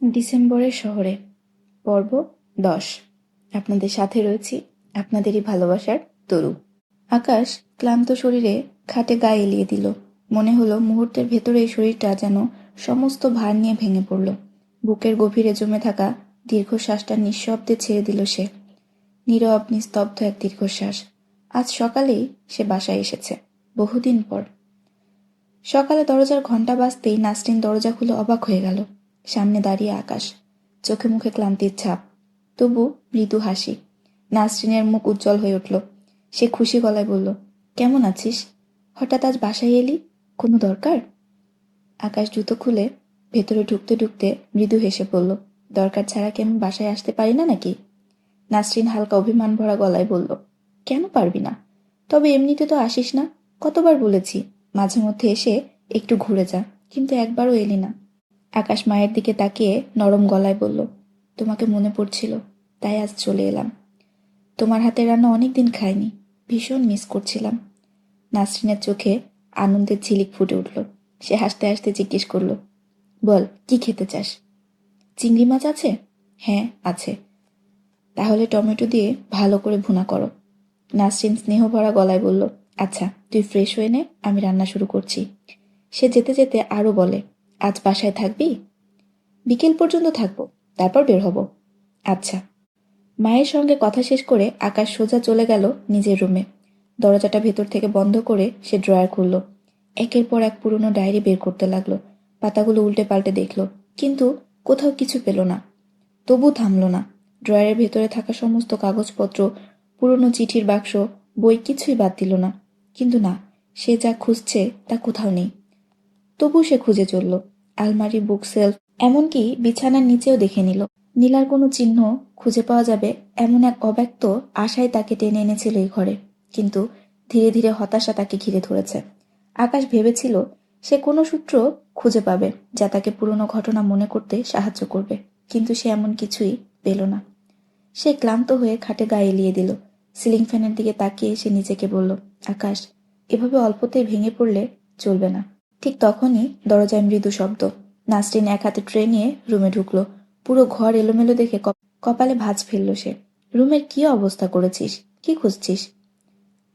ডিসেম্বরের শহরে পর্ব ১০। আপনাদের সাথে রয়েছি আপনাদেরই ভালোবাসার তরু। আকাশ ক্লান্ত শরীরে খাটে গায়ে এলিয়ে দিল। মনে হলো মুহূর্তের ভেতরে এই শরীরটা যেন সমস্ত ভার নিয়ে ভেঙে পড়ল। বুকের গভীরে জমে থাকা দীর্ঘশ্বাসটা নিঃশব্দে ছেড়ে দিল সে। নীরব নিস্তব্ধ এক দীর্ঘশ্বাস। আজ সকালেই সে বাসায় এসেছে, বহুদিন পর। সকালে দরজার ঘণ্টা বাজতেই নাসরিন দরজা খুলে অবাক হয়ে গেল। সামনে দাঁড়িয়ে আকাশ, চোখে মুখে ক্লান্তির ছাপ, তবু মৃদু হাসি। নাসরিনের মুখ উজ্জ্বল হয়ে উঠল। সে খুশি গলায় বলল, কেমন আছিস? হঠাৎ আজ বাসায় এলি, কোনো দরকার? আকাশ জুতো খুলে ভেতরে ঢুকতে ঢুকতে মৃদু হেসে বলল, দরকার ছাড়া কি আমি বাসায় আসতে পারি না নাকি? নাসরিন হালকা অভিমান ভরা গলায় বলল, কেন পারবি না? তবে এমনিতে তো আসিস না, কতবার বলেছি মাঝে মধ্যে এসে একটু ঘুরে যা, কিন্তু একবারও এলি না। আকাশ মায়ের দিকে তাকিয়ে নরম গলায় বলল, তোমাকে মনে পড়ছিল, তাই আজ চলে এলাম। তোমার হাতের রান্না অনেক দিন খাইনি, ভীষণ মিস করছিলাম। নাসরিনের চোখে আনন্দের ঝিলিক ফুটে উঠল। সে হাসতে হাসতে জিজ্ঞেস করল, বল কি খেতে চাস? চিংড়ি মাছ আছে? হ্যাঁ আছে। তাহলে টমেটো দিয়ে ভালো করে ভুনা করো। নাসরিন স্নেহ ভরা গলায় বলল, আচ্ছা তুই ফ্রেশ হয়ে নে, আমি রান্না শুরু করছি। সে যেতে যেতে আরও বলে, আজ বাসায় থাকবি? বিকেল পর্যন্ত থাকবো, তারপর বের হব। আচ্ছা। মায়ের সঙ্গে কথা শেষ করে আকাশ সোজা চলে গেল নিজের রুমে। দরজাটা ভেতর থেকে বন্ধ করে সে ড্রয়ার খুলল। একের পর এক পুরনো ডায়েরি বের করতে লাগলো। পাতাগুলো উল্টে পাল্টে দেখল, কিন্তু কোথাও কিছু পেল না। তবু থামল না। ড্রয়ারের ভেতরে থাকা সমস্ত কাগজপত্র, পুরনো চিঠির বাক্স, বই কিছুই বাদ দিল না। কিন্তু না, সে যা খুঁজছে তা কোথাও নেই। তবু সে খুঁজে চলল আলমারি, বুক সেলফ, এমনকি বিছানার নিচেও দেখে নিল। নীলার কোনো চিহ্ন খুঁজে পাওয়া যাবে এমন এক অব্যক্ত আশায় তাকে টেনে এনেছিল এই ঘরে। কিন্তু ধীরে ধীরে হতাশা তাকে ঘিরে ধরেছে। আকাশ ভেবেছিল সে কোনো সূত্র খুঁজে পাবে যা তাকে পুরনো ঘটনা মনে করতে সাহায্য করবে, কিন্তু সে এমন কিছুই পেল না। সে ক্লান্ত হয়ে খাটে গায়ে এলিয়ে দিল। সিলিং ফ্যানের দিকে তাকিয়ে সে নিজেকে বলল, আকাশ, এভাবে অল্পতেই ভেঙে পড়লে চলবে না। ঠিক তখনই দরজায় মৃদু শব্দ। নাসরিন এক হাতে ট্রে নিয়ে রুমে ঢুকলো। পুরো ঘর এলোমেলো দেখে কপালে ভাঁজ ফেলল সে। রুমের কি অবস্থা করেছিস? কি খুঁজছিস?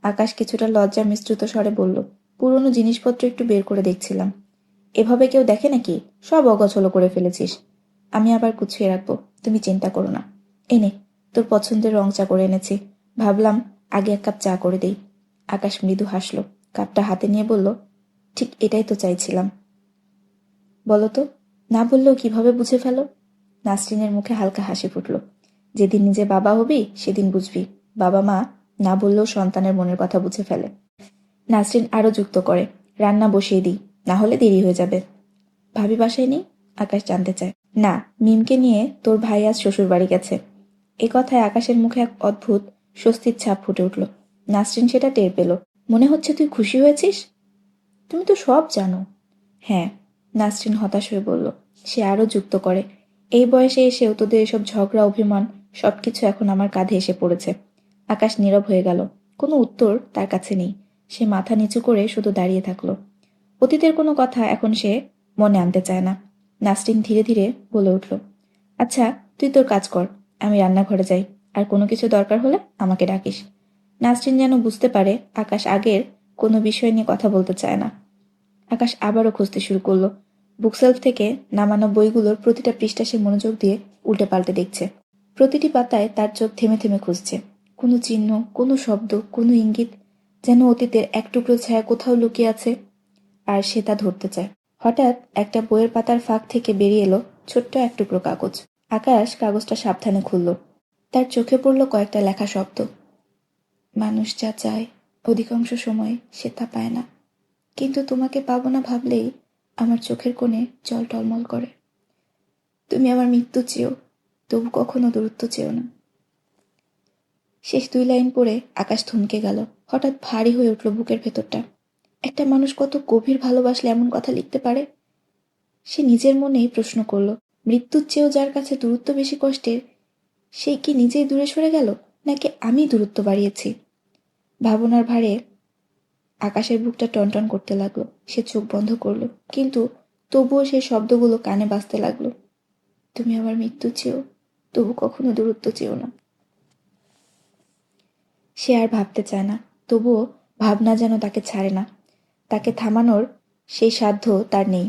আকাশ কিছুটা লজ্জা মিশ্রিত স্বরে বলল, পুরনো জিনিসপত্র একটু বের করে দেখছিলাম। এভাবে কেউ দেখে নাকি? সব অগোছালো করে ফেলেছিস। আমি আবার গুছিয়ে রাখবো, তুমি চিন্তা করো না। এনে তোর পছন্দের রং চা করে এনেছি, ভাবলাম আগে এক কাপ চা করে দেই। আকাশ মৃদু হাসল, কাপটা হাতে নিয়ে বলল, ঠিক এটাই তো চাইছিলাম। বলো তো, না বললেও কিভাবে বুঝে ফেলো? নাসরিনের মুখে হালকা হাসি ফুটল। যেদিন নিজে বাবা হবি সেদিন বুঝবি, বাবা মা না বললেও সন্তানের মনের কথা বুঝে ফেলে। নাসরিন আরও যুক্ত করে, রান্না বসিয়ে দিই, না হলে দেরি হয়ে যাবে। ভাবি বাসায় নেই? আকাশ জানতে চায়। না, মিমকে নিয়ে তোর ভাই আজ শ্বশুর বাড়ি গেছে। এ কথায় আকাশের মুখে এক অদ্ভুত স্বস্তির ছাপ ফুটে উঠল। নাসরিন সেটা টের পেল। মনে হচ্ছে তুই খুশি হয়েছিস? তুমি তো সব জানো। হ্যাঁ, নাসরিন হতাশ হয়ে বলল। সে আরও যুক্ত করে, এই বয়সে এসেও তোদের এসব ঝগড়া, অভিমান সবকিছু এখন আমার কাঁধে এসে পড়েছে। আকাশ নীরব হয়ে গেল। কোনো উত্তর তার কাছে নেই। সে মাথা নিচু করে শুধু দাঁড়িয়ে থাকলো। অতীতের কোনো কথা এখন সে মনে আনতে চায় না। নাসরিন ধীরে ধীরে বলে উঠল, আচ্ছা তুই তোর কাজ কর, আমি রান্নাঘরে যাই, আর কোনো কিছু দরকার হলে আমাকে ডাকিস। নাসরিন যেন বুঝতে পারে আকাশ আগের কোনো বিষয় নিয়ে কথা বলতে চায় না। আকাশ আবারও খুঁজতে শুরু করলো। বুকসেলফ থেকে নামানো বইগুলোর প্রতিটা পৃষ্ঠা সে মনোযোগ দিয়ে উল্টে পাল্টে দেখছে। প্রতিটি পাতায় তার চোখ থেমে থেমে খুঁজছে। কোনো চিহ্ন, কোনো শব্দ, কোনো ইঙ্গিত, যেন অতীতের এক টুকরো ছায়া কোথাও লুকিয়ে আছে, আর সে তা ধরতে চায়। হঠাৎ একটা বইয়ের পাতার ফাঁক থেকে বেরিয়ে এলো ছোট্ট এক টুকরো কাগজ। আকাশ কাগজটা সাবধানে খুলল। তার চোখে পড়ল কয়েকটা লেখা শব্দ। মানুষ যা চায় অধিকাংশ সময় সে তা পায় না, কিন্তু তোমাকে পাবো না ভাবলেই আমার চোখের কোণে জল টলমল করে। তুমি আমার মৃত্যু চেয়েও, তবু কখনো দূরত্ব চেয়েও না। শেষ দুই লাইন পড়ে আকাশ থমকে গেল। হঠাৎ ভারী হয়ে উঠল বুকের ভেতরটা। একটা মানুষ কত গভীর ভালোবাসলে এমন কথা লিখতে পারে? সে নিজের মনেই প্রশ্ন করল, মৃত্যুর চেয়েও যার কাছে দূরত্ব বেশি কষ্টের, সেই কি নিজেই দূরে সরে গেল, নাকি আমি দূরত্ব বাড়িয়েছি? ভাবনার ভারে আকাশের বুকটা টনটন করতে লাগলো। সে চোখ বন্ধ করলো, কিন্তু তবুও সেই শব্দগুলো কানে বাজতে লাগলো। তুমি আমার মৃত্যু চেয়েও তবু কখনো দূরত্ব চেয়েও না। সে আর ভাবতে চায় না, তবুও ভাবনা যেন তাকে ছাড়ে না। তাকে থামানোর সেই সাধ্য তার নেই।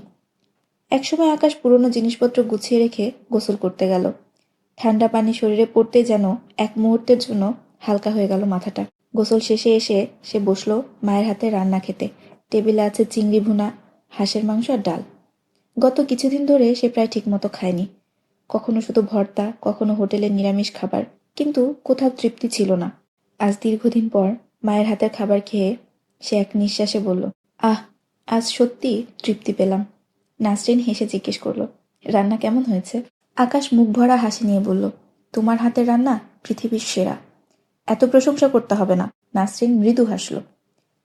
একসময় আকাশ পুরনো জিনিসপত্র গুছিয়ে রেখে গোসল করতে গেল। ঠান্ডা পানি শরীরে পড়তেই যেন এক মুহূর্তের জন্য হালকা হয়ে গেল মাথাটা। গোসল শেষে এসে সে বসলো মায়ের হাতে রান্না খেতে। টেবিলে আছে চিংড়ি ভুনা, হাঁসের মাংস আর ডাল। গত কিছুদিন ধরে সে প্রায় ঠিকমতো খায়নি। কখনো শুধু ভর্তা, কখনো হোটেলের নিরামিষ খাবার, কিন্তু কোথাও তৃপ্তি ছিল না। আজ দীর্ঘদিন পর মায়ের হাতের খাবার খেয়ে সে এক নিঃশ্বাসে বলল, আহ, আজ সত্যি তৃপ্তি পেলাম। নাসরিন হেসে জিজ্ঞেস করলো, রান্না কেমন হয়েছে? আকাশ মুখ ভরা হাসি নিয়ে বলল, তোমার হাতের রান্না পৃথিবীর সেরা। এত প্রশংসা করতে হবে না। নাসরিন মৃদু হাসল।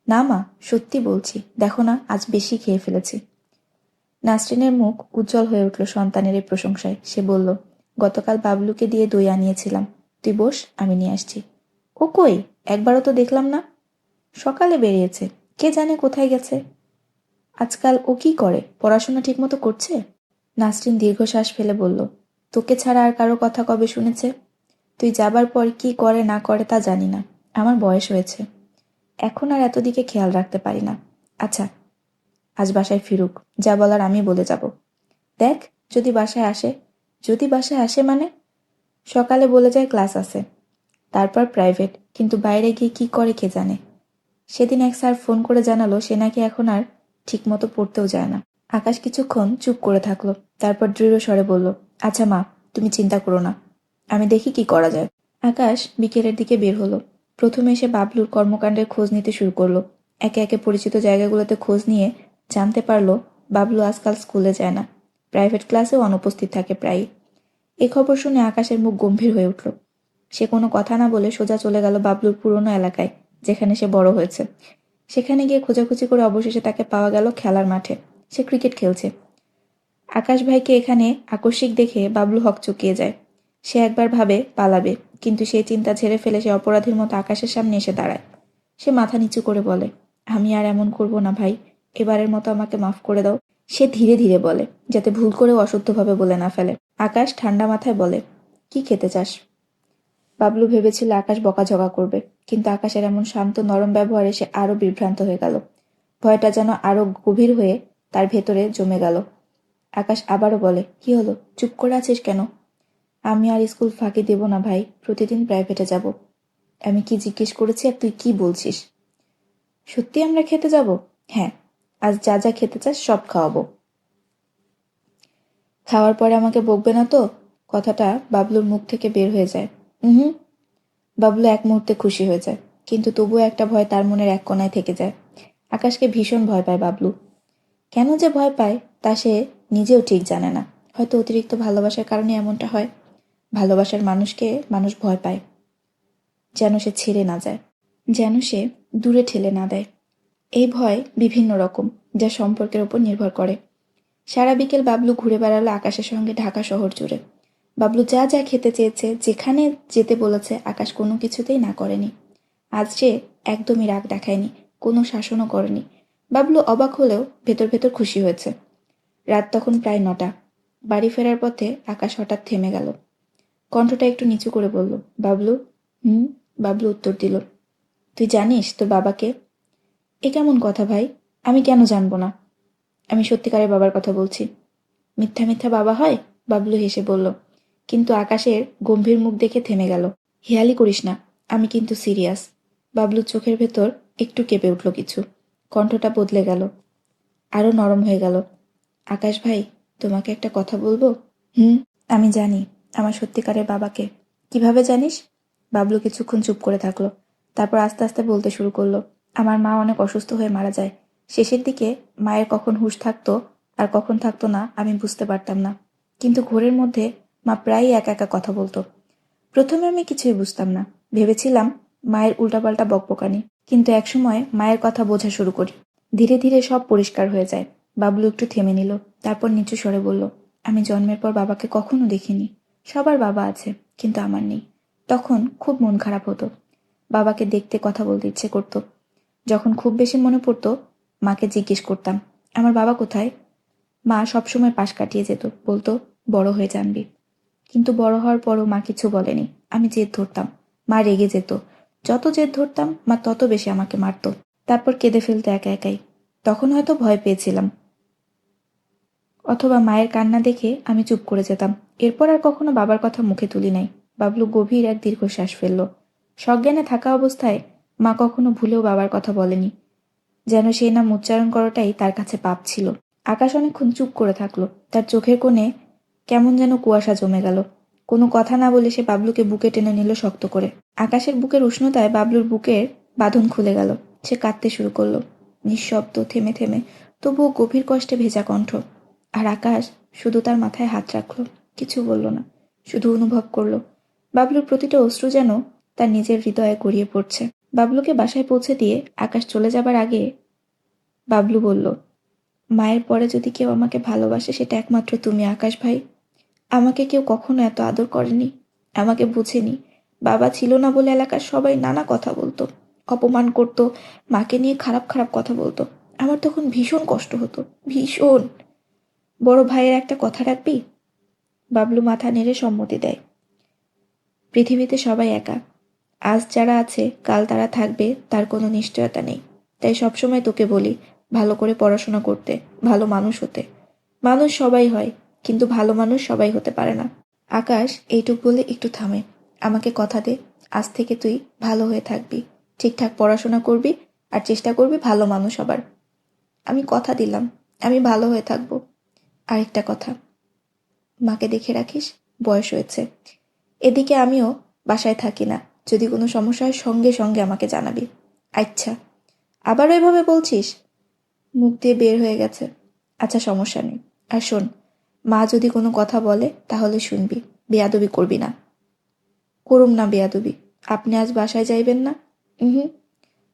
না মা, সত্যি বলছি, দেখো না আজ বেশি খেয়ে ফেলেছি। নাসরিনের মুখ উজ্জ্বল হয়ে উঠল সন্তানের এই প্রশংসায়। সে বলল, গতকাল বাবলুকে দিয়ে দই আনিয়েছিলাম, তুই বস, আমি নিয়ে আসছি। ও কই, একবারও তো দেখলাম না। সকালে বেরিয়েছে, কে জানে কোথায় গেছে। আজকাল ও কি করে, পড়াশোনা ঠিকমতো করছে? নাসরিন দীর্ঘশ্বাস ফেলে বলল, তোকে ছাড়া আর কারো কথা কবে শুনেছে? তুই যাবার পর কি করে না করে তা জানি না। আমার বয়স হয়েছে, এখন আর এত দিকে খেয়াল রাখতে পারি না। আচ্ছা, আজ বাসায় ফিরুক, যা বলার আমি বলে যাব। দেখ, যদি বাসায় আসে। যদি বাসায় আসে মানে? সকালে বলে যায় ক্লাস আছে, তারপর প্রাইভেট, কিন্তু বাইরে গিয়ে কি করে কে জানে। সেদিন এক স্যার ফোন করে জানালো সে নাকি এখন আর ঠিকমতো পড়তেও যায় না। আকাশ কিছুক্ষণ চুপ করে থাকলো, তারপর দৃঢ় স্বরে বলল, আচ্ছা মা, তুমি চিন্তা করো না, আমি দেখি কি করা যায়। আকাশ বিকেলের দিকে বের হলো। প্রথমে এসে বাবলুর কর্মকাণ্ডের খোঁজ নিতে শুরু করলো। একে একে পরিচিত জায়গাগুলোতে খোঁজ নিয়ে জানতে পারলো বাবলু আজকাল স্কুলে যায় না, প্রাইভেট ক্লাসেও অনুপস্থিত থাকে প্রায়ই। এ খবর শুনে আকাশের মুখ গম্ভীর হয়ে উঠল। সে কোনো কথা না বলে সোজা চলে গেল বাবলুর পুরনো এলাকায়, যেখানে সে বড় হয়েছে। সেখানে গিয়ে খোঁজাখুঁজি করে অবশেষে তাকে পাওয়া গেল খেলার মাঠে। সে ক্রিকেট খেলছে। আকাশ ভাইকে এখানে আকস্মিক দেখে বাবলু হকচকিয়ে যায়। সে একবার ভাবে পালাবে, কিন্তু সেই চিন্তা ঝেড়ে ফেলে সে অপরাধীর মতো আকাশের সামনে এসে দাঁড়ায়। সে মাথা নিচু করে বলে, আমি আর এমন করব না ভাই, এবারের মতো আমাকে মাফ করে দাও। সে ধীরে ধীরে বলে, যাতে ভুল করেও অশুদ্ধভাবে বলে না ফেলে। আকাশ ঠান্ডা মাথায় বলে, কি খেতে চাস? বাবলু ভেবেছিল আকাশ বকাঝকা করবে, কিন্তু আকাশের এমন শান্ত নরম ব্যবহারে সে আরো বিভ্রান্ত হয়ে গেল। ভয়টা যেন আরো গভীর হয়ে তার ভেতরে জমে গেল। আকাশ আবারও বলে, কি হলো, চুপ করে আছিস কেন? আমি আর স্কুল ফাঁকি দেব না ভাই, প্রতিদিন প্রাইভেটে যাব। আমি কি জিজ্ঞেস করেছি আর তুই কি বলছিস? সত্যি আমরা খেতে যাব? হ্যাঁ, আজ যা যা খেতে চাস সব খাওয়াবো। খাওয়ার পরে আমাকে বকবে না তো? কথাটা বাবলুর মুখ থেকে বের হয়ে যায়। হুম। বাবলু এক মুহূর্তে খুশি হয়ে যায়, কিন্তু তবুও একটা ভয় তার মনের এক কোণায় থেকে যায়। আকাশকে ভীষণ ভয় পায় বাবলু। কেন যে ভয় পায় তা সে নিজেও ঠিক জানে না। হয়তো অতিরিক্ত ভালোবাসার কারণে এমনটা হয়। ভালোবাসার মানুষকে মানুষ ভয় পায়, যেন সে ছেড়ে না যায়, যেন সে দূরে ঠেলে না দেয়। এই ভয় বিভিন্ন রকম, যা সম্পর্কের উপর নির্ভর করে। সারা বিকেল বাবলু ঘুরে বেড়ালো আকাশের সঙ্গে ঢাকা শহর জুড়ে। বাবলু যা যা খেতে চেয়েছে, যেখানে যেতে বলেছে, আকাশ কোনো কিছুতেই না করেনি। আজ সে একদমই রাগ দেখায়নি, কোনো শাসনও করেনি। বাবলু অবাক হলেও ভেতর ভেতর খুশি হয়েছে। রাত তখন প্রায় 9টা। বাড়ি ফেরার পথে আকাশ হঠাৎ থেমে গেল। কণ্ঠটা একটু নিচু করে বলল, বাবলু। হুম। বাবলু উত্তর দিল, তুই জানিস তোর বাবাকে? এ কেমন কথা ভাই? আমি কেন জানবো না? আমি সত্যিকারের বাবার কথা বলছি। মিথ্যা মিথ্যা বাবা হয়? বাবলু হেসে বলল, কিন্তু আকাশের গম্ভীর মুখ দেখে থেমে গেল। হেয়ালি করিস না, আমি কিন্তু সিরিয়াস। বাবলুর চোখের ভেতর একটু কেঁপে উঠল কিছু। কণ্ঠটা বদলে গেল, আরো নরম হয়ে গেল। আকাশ ভাই, তোমাকে একটা কথা বলবো? হুম। আমি জানি আমার সত্যিকারের বাবাকে। কিভাবে জানিস? বাবলু কিছুক্ষণ চুপ করে থাকলো, তারপর আস্তে আস্তে বলতে শুরু করলো, আমার মা অনেক অসুস্থ হয়ে মারা যায়। শেষের দিকে মায়ের কখন হুঁশ থাকতো আর কখন থাকতো না আমি বুঝতে পারতাম না, কিন্তু ঘোরের মধ্যে মা প্রায়ই একা একা কথা বলতো। প্রথমে আমি কিছুই বুঝতাম না, ভেবেছিলাম মায়ের উল্টাপাল্টা বকবকানি, কিন্তু একসময় মায়ের কথা বোঝা শুরু করি। ধীরে ধীরে সব পরিষ্কার হয়ে যায়। বাবলু একটু থেমে নিল, তারপর নিচু স্বরে বলল, আমি জন্মের পর বাবাকে কখনো দেখিনি। সবার বাবা আছে, কিন্তু আমার নেই। তখন খুব মন খারাপ হতো। বাবাকে দেখতে, কথা বলতে ইচ্ছে করতো। যখন খুব বেশি মনে পড়তো, মাকে জিজ্ঞেস করতাম, আমার বাবা কোথায়? মা সবসময় পাশ কাটিয়ে যেত, বলতো, বড় হয়ে জানবি। কিন্তু বড় হওয়ার পরও মা কিছু বলেনি। আমি জেদ ধরতাম, মা রেগে যেত। যত জেদ ধরতাম মা তত বেশি আমাকে মারতো। তারপর কেঁদে ফেলতো একা একাই। তখন হয়তো ভয় পেয়েছিলাম, অথবা মায়ের কান্না দেখে আমি চুপ করে যেতাম। এরপর আর কখনো বাবার কথা মুখে তুলি নাই। বাবলু গভীর এক দীর্ঘশ্বাস ফেলল। সজ্ঞানে থাকা অবস্থায় মা কখনো ভুলেও বাবার কথা বলেনি, যেন সেই নাম উচ্চারণ করাটাই তার কাছে পাপ ছিল। আকাশ অনেকক্ষণ চুপ করে থাকলো। তার চোখের কোণে কেমন যেন কুয়াশা জমে গেল। কোনো কথা না বলে সে বাবলুকে বুকে টেনে নিল শক্ত করে। আকাশের বুকের উষ্ণতায় বাবলুর বুকের বাঁধন খুলে গেল। সে কাঁদতে শুরু করলো, নিঃশব্দ, থেমে থেমে, তবুও গভীর কষ্টে ভেজা কণ্ঠ। আর আকাশ শুধু তার মাথায় হাত রাখলো, কিছু বলল না, শুধু অনুভব করলো বাবলুর প্রতিটা অশ্রু যেন তার নিজের হৃদয়ে গড়িয়ে পড়ছে। বাবলুকে বাসায় পৌঁছে দিয়ে আকাশ চলে যাবার আগে বাবলু বলল, মায়ের পরে যদি কেউ আমাকে ভালোবাসে সেটা একমাত্র তুমি আকাশ ভাই। আমাকে কেউ কখনো এত আদর করেনি, আমাকে বুঝেনি। বাবা ছিল না বলে এলাকার সবাই নানা কথা বলতো, অপমান করতো, মাকে নিয়ে খারাপ খারাপ কথা বলতো। আমার তখন ভীষণ কষ্ট হতো, ভীষণ। বড় ভাইয়ের একটা কথা রাখবি? বাবলু মাথা নেড়ে সম্মতি দেয়। পৃথিবীতে সবাই একা। আজ যারা আছে কাল তারা থাকবে তার কোনো নিশ্চয়তা নেই। তাই সবসময় তোকে বলি, ভালো করে পড়াশোনা করতে, ভালো মানুষ হতে। মানুষ সবাই হয়, কিন্তু ভালো মানুষ সবাই হতে পারে না। আকাশ এইটুক বলে একটু থামে। আমাকে কথা দে, আজ থেকে তুই ভালো হয়ে থাকবি, ঠিকঠাক পড়াশোনা করবি, আর চেষ্টা করবি ভালো মানুষ হবার। আমি কথা দিলাম, আমি ভালো হয়ে থাকবো। আরেকটা কথা, মাকে দেখে রাখিস, বয়স হয়েছে। এদিকে আমিও বাসায় থাকি না, যদি কোনো সমস্যা হয় সঙ্গে সঙ্গে আমাকে জানাবি। আচ্ছা। আবারও এভাবে বলছিস? মুখ দিয়ে বের হয়ে গেছে। আচ্ছা, সমস্যা নেই। আর শোন, মা যদি কোনো কথা বলে তাহলে শুনবি, বেয়াদবি করবি না। করুম না বেয়াদবি। আপনি আজ বাসায় যাইবেন না? হুম।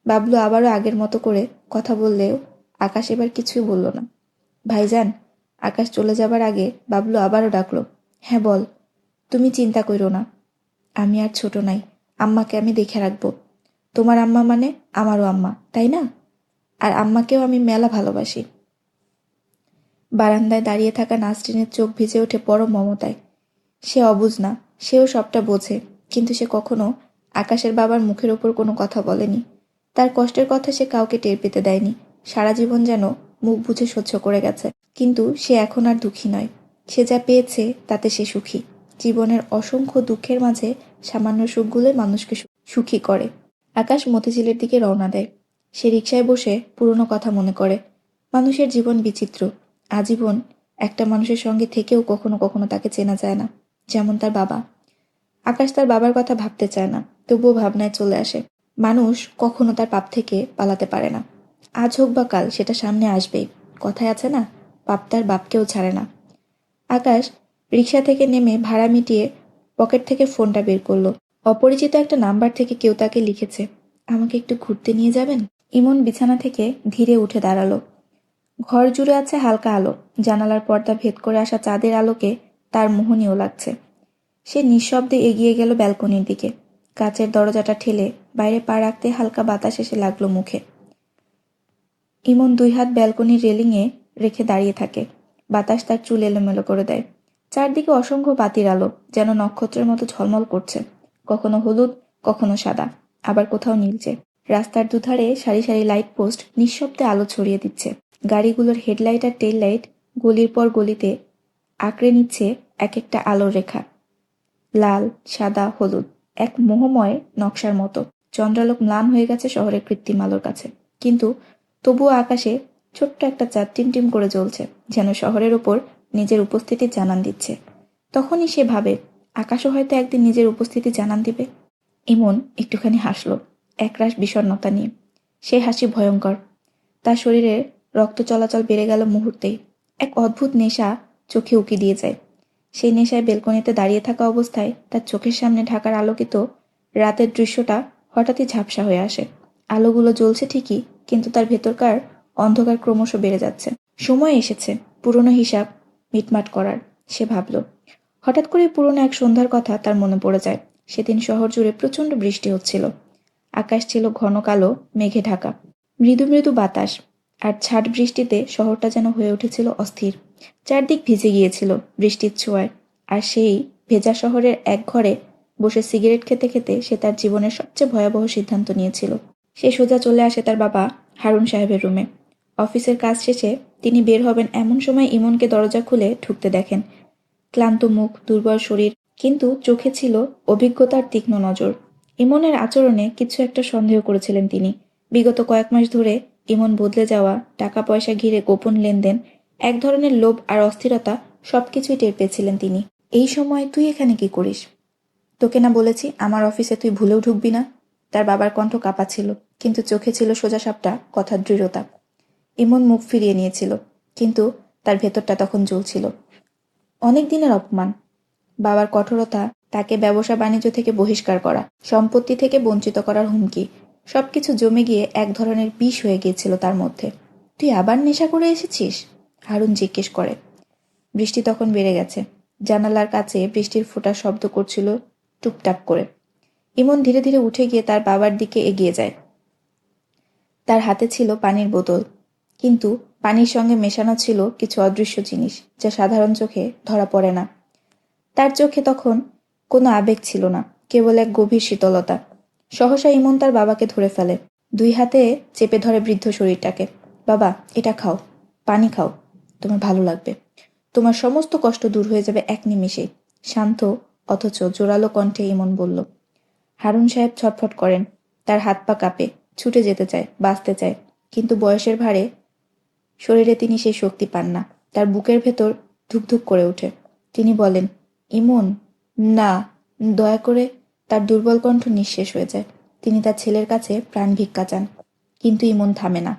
বাবলু আবারও আগের মতো করে কথা বললেও আকাশ এবার কিছুই বলল না। ভাইজান। আকাশ চলে যাবার আগে বাবলু আবারও ডাকলো, হ্যাঁ বল। তুমি চিন্তা করো না, আমি আর ছোট নাই। আম্মাকে আমি দেখে রাখবো। তোমার আম্মা মানে আমারও আম্মা, তাই না? আর আম্মাকেও আমি মেলা ভালোবাসি। বারান্দায় দাঁড়িয়ে থাকা নাসরিনের চোখ ভিজে ওঠে পরম মমতায়। সে অবুঝ না, সেও সবটা বোঝে, কিন্তু সে কখনো আকাশের বাবার মুখের ওপর কোনো কথা বলেনি। তার কষ্টের কথা সে কাউকে টের পেতে দেয়নি। সারা জীবন যেন মুখ বুজে সহ্য করে গেছে। কিন্তু সে এখন আর দুঃখী নয়। সে যা পেয়েছে তাতে সে সুখী। জীবনের অসংখ্য দুঃখের মাঝে সামান্য সুখগুলোই মানুষকে সুখী করে। আকাশ মতিঝিলের দিকে রওনা দেয়। সে রিকশায় বসে পুরনো কথা মনে করে। মানুষের জীবন বিচিত্র। আজীবন একটা মানুষের সঙ্গে থেকেও কখনো কখনো তাকে চেনা যায় না, যেমন তার বাবা। আকাশ তার বাবার কথা ভাবতে চায় না, তবুও ভাবনায় চলে আসে। মানুষ কখনো তার পাপ থেকে পালাতে পারে না। আজ হোক বা কাল সেটা সামনে আসবেই। কথায় আছে না, পাপ তার বাপকেও ছাড়ে না। আকাশ রিকশা থেকে নেমে ভাড়া মিটিয়ে পকেট থেকে ফোনটা বের করলো। অপরিচিত একটা নাম্বার থেকে কেউ তাকে লিখেছে, আমাকে একটু ঘুরতে নিয়ে যাবেন? ইমন বিছানা থেকে ধীরে উঠে দাঁড়ালো। ঘর জুড়ে আছে হালকা আলো। জানালার পর্দা ভেদ করে আসা চাঁদের আলোকে তার মোহনীয় লাগছে। সে নিঃশব্দে এগিয়ে গেল ব্যালকনির দিকে। কাচের দরজাটা ঠেলে বাইরে পা রাখতে হালকা বাতাস এসে লাগলো মুখে। ইমন 2 হাত ব্যালকনির রেলিংয়ে রেখে দাঁড়িয়ে থাকে। বাতাস তার চুল এলোমেলো করে দেয়। চারদিকে অসংখ্য বাতির আলো, যেন নক্ষত্রের মতো ঝলমল করছে। কখনো হলুদ, কখনো সাদা, আবার কোথাও নীলচে। রাস্তার দুধারে সারি সারি লাইট পোস্ট নিঃশব্দে আলো ছড়িয়ে দিচ্ছে। গাড়িগুলোর হেডলাইট আর টেল লাইট গলির পর গলিতে আঁকড়ে নিচ্ছে এক একটা আলোর রেখা। লাল, সাদা, হলুদ, এক মোহময় নকশার মতো। চন্দ্রালোক ম্লান হয়ে গেছে শহরের কৃত্রিম আলোর কাছে। কিন্তু তবুও আকাশে ছোট্ট একটা চাঁদ টিমটিম করে জ্বলছে, যেন শহরের ওপর নিজের উপস্থিতি জানান দিচ্ছে। তখনই সে ভাবে, আকাশও হয়তো একদিন নিজের উপস্থিতি জানান দিবে। ইমন একটুখানি হাসল, একরাশ বিষণ্ণতা নিয়ে। সে হাসি ভয়ঙ্কর। তার শরীরে রক্ত চলাচল বেড়ে গেল মুহূর্তেই। এক অদ্ভুত নেশা চোখে উকি দিয়ে যায়। সেই নেশায় বেলকনিতে দাঁড়িয়ে থাকা অবস্থায় তার চোখের সামনে ঢাকার আলোকিত রাতের দৃশ্যটা হঠাৎই ঝাপসা হয়ে আসে। আলোগুলো জ্বলছে ঠিকই, কিন্তু তার ভেতরকার অন্ধকার ক্রমশ বেড়ে যাচ্ছে। সময় এসেছে পুরনো হিসাব মিটমাট করার, সে ভাবল। হঠাৎ করে পুরনো এক সন্ধ্যার কথা তার মনে পড়ে যায়। সেদিন শহর জুড়ে প্রচণ্ড বৃষ্টি হচ্ছিল। আকাশ ছিল ঘন কালো মেঘে ঢাকা। মৃদু মৃদু বাতাস, আর ছাট বৃষ্টিতে শহরটা যেন হয়ে উঠেছিল অস্থির। চারদিক ভিজে গিয়েছিল বৃষ্টির ছোঁয়ায়, আর সেই ভেজা শহরের এক ঘরে বসে সিগারেট খেতে খেতে সে তার জীবনের সবচেয়ে ভয়াবহ সিদ্ধান্ত নিয়েছিল। সে সোজা চলে আসে তার বাবা হারুন সাহেবের রুমে। অফিসের কাজ শেষে তিনি বের হবেন এমন সময় ইমনকে দরজা খুলে ঢুকতে দেখেন। ক্লান্ত মুখ, দুর্বল শরীর, কিন্তু চোখে ছিল অভিজ্ঞতার তীক্ষ্ণ নজর। ইমনের আচরণে কিছু একটা সন্দেহ করেছিলেন তিনি। বিগত কয়েক মাস ধরে ইমন বদলে যাওয়া, টাকা পয়সা ঘিরে গোপন লেনদেন, এক ধরনের লোভ আর অস্থিরতা সবকিছুই টের পেয়েছিলেন তিনি। এই সময় তুই এখানে কি করিস? তোকে না বলেছি আমার অফিসে তুই ভুলেও ঢুকবি না? তার বাবার কণ্ঠ কাঁপা ছিল, কিন্তু চোখে ছিল সোজাসাপটা কথার দৃঢ়তা। ইমন মুখ ফিরিয়ে নিয়েছিল, কিন্তু তার ভেতরটা তখন জ্বলছিল। অনেক দিনের অপমান, বাবার কঠোরতা, তাকে ব্যবসা বাণিজ্য থেকে বহিষ্কার করা, সম্পত্তি থেকে বঞ্চিত করার হুমকি, সবকিছু জমে গিয়ে এক ধরনের বিষ হয়ে গিয়েছিল তার মধ্যে। তুই আবার নেশা করে এসেছিস? হারুন জিজ্ঞেস করে। বৃষ্টি তখন বেড়ে গেছে। জানালার কাছে বৃষ্টির ফোঁটার শব্দ করছিল টুপটাপ করে। ইমন ধীরে ধীরে উঠে গিয়ে তার বাবার দিকে এগিয়ে যায়। তার হাতে ছিল পানির বোতল, কিন্তু পানির সঙ্গে মেশানো ছিল কিছু অদৃশ্য জিনিস, যা সাধারণ চোখে ধরা পড়ে না। তার চোখে তখন কোনো আবেগ ছিল না, কেবল এক গভীর শীতলতা। সহসা ইমন তার বাবাকে ধরে ফেলে, দুই হাতে চেপে ধরে বৃদ্ধ শরীরটাকে। বাবা, এটা খাও, পানি খাও, তোমার ভালো লাগবে। তোমার সমস্ত কষ্ট দূর হয়ে যাবে এক নিমিষে। শান্ত অথচ জোরালো কণ্ঠে ইমন বলল। হারুন সাহেব ছটফট করেন, তার হাত পা কাঁপে, ছুটে যেতে চায়, বাঁচতে চায়, কিন্তু বয়সের ভারে শরীরে তিনি সেই শক্তি পান না। তার বুকের ভেতর ধুকধুক করে ওঠে। তিনি বলেন, ইমন, না, দয়া করে। তার দুর্বল কণ্ঠ নিঃশেষ হয়ে যায়। তিনি তার ছেলের কাছে প্রাণ ভিক্ষা চান, কিন্তু ইমন থামে না।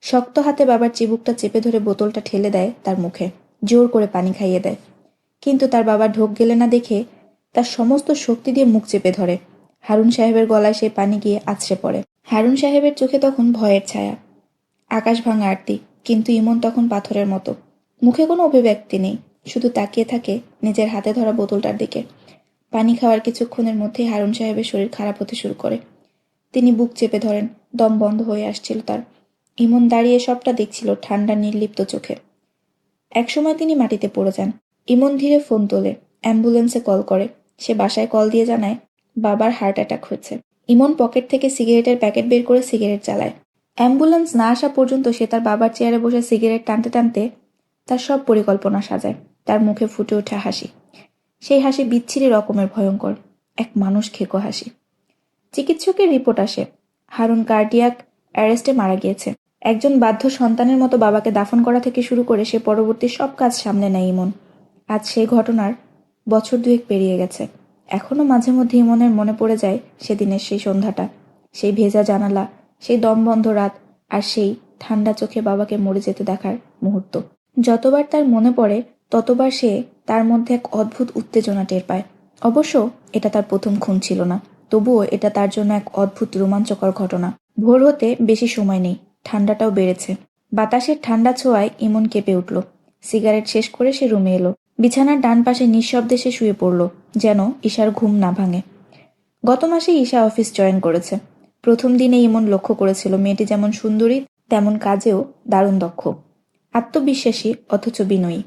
শক্ত হাতে বাবার চিবুকটা চেপে ধরে বোতলটা ঠেলে দেয় তার মুখে, জোর করে পানি খাইয়ে দেয়। কিন্তু তার বাবা ঢোক গেলে না দেখে তার সমস্ত শক্তি দিয়ে মুখ চেপে ধরে। হারুন সাহেবের গলায় সেই পানি গিয়ে আছড়ে পড়ে। হারুন সাহেবের চোখে তখন ভয়ের ছায়া, আকাশ ভাঙা আরতি, কিন্তু ইমন তখন পাথরের মতো। মুখে কোনো অভিব্যক্তি নেই, শুধু তাকিয়ে থাকে নিজের হাতে ধরা বোতলটার দিকে। পানি খাওয়ার কিছুক্ষণের মধ্যেই হারুন সাহেবের শরীর খারাপ হতে শুরু করে। তিনি বুক চেপে ধরেন, দম বন্ধ হয়ে আসছিল তার। ইমন দাঁড়িয়ে সবটা দেখছিল ঠান্ডা নির্লিপ্ত চোখে। একসময় তিনি মাটিতে পড়ে যান। ইমন ধীরে ফোন তোলে, অ্যাম্বুলেন্সে কল করে। সে বাসায় কল দিয়ে জানায় বাবার হার্ট অ্যাটাক হয়েছে। ইমন পকেট থেকে সিগারেটের প্যাকেট বের করে সিগারেট চালায়। অ্যাম্বুলেন্স না আসা পর্যন্ত সে তার বাবার চেয়ারে বসে সিগারেট টানতে টানতে তার সব পরিকল্পনা সাজায়। তার মুখে ফুটে ওঠে হাসি। সেই হাসি বিচ্ছিরি রকমের ভয়ঙ্কর, এক মানুষ খেকো হাসি। চিকিৎসকের রিপোর্ট আসে, হারুন কার্ডিয়াক অ্যারেস্টে মারা গিয়েছে। একজন বাধ্য সন্তানের মতো বাবাকে দাফন করা থেকে শুরু করে সে পরবর্তী সব কাজ সামলে নেয় ইমন। আজ সেই ঘটনার বছর দুয়েক পেরিয়ে গেছে। এখনো মাঝে মধ্যে ইমনের মনে পড়ে যায় সেদিনের সেই সন্ধ্যাটা, সেই ভেজা জানালা, সেই দমবন্ধ রাত, আর সেই ঠান্ডা চোখে বাবাকে মরে যেতে দেখার মুহূর্ত। যতবার তার মনে পড়ে ততবার সে তার মধ্যে এক অদ্ভুত উত্তেজনা টের পায়। অবশ্য এটা তার প্রথম খুন ছিল না, তবুও এটা তার জন্য এক অদ্ভুত রোমাঞ্চকর ঘটনা। ভোর হতে বেশি সময় নেই, ঠান্ডাটাও বেড়েছে। বাতাসের ঠান্ডা ছোঁয়ায় ইমন কেঁপে উঠল। সিগারেট শেষ করে সে রুমে এলো। বিছানার ডান পাশে নিঃশব্দে সে শুয়ে পড়ল, যেন ঈশার ঘুম না ভাঙে। গত মাসে ঈশা অফিস জয়েন করেছে। প্রথম দিনে ইমন লক্ষ্য করেছিল মেয়েটি যেমন সুন্দরী, তেমন কাজেও দারুণ দক্ষ, আত্মবিশ্বাসী অথচ বিনয়ী।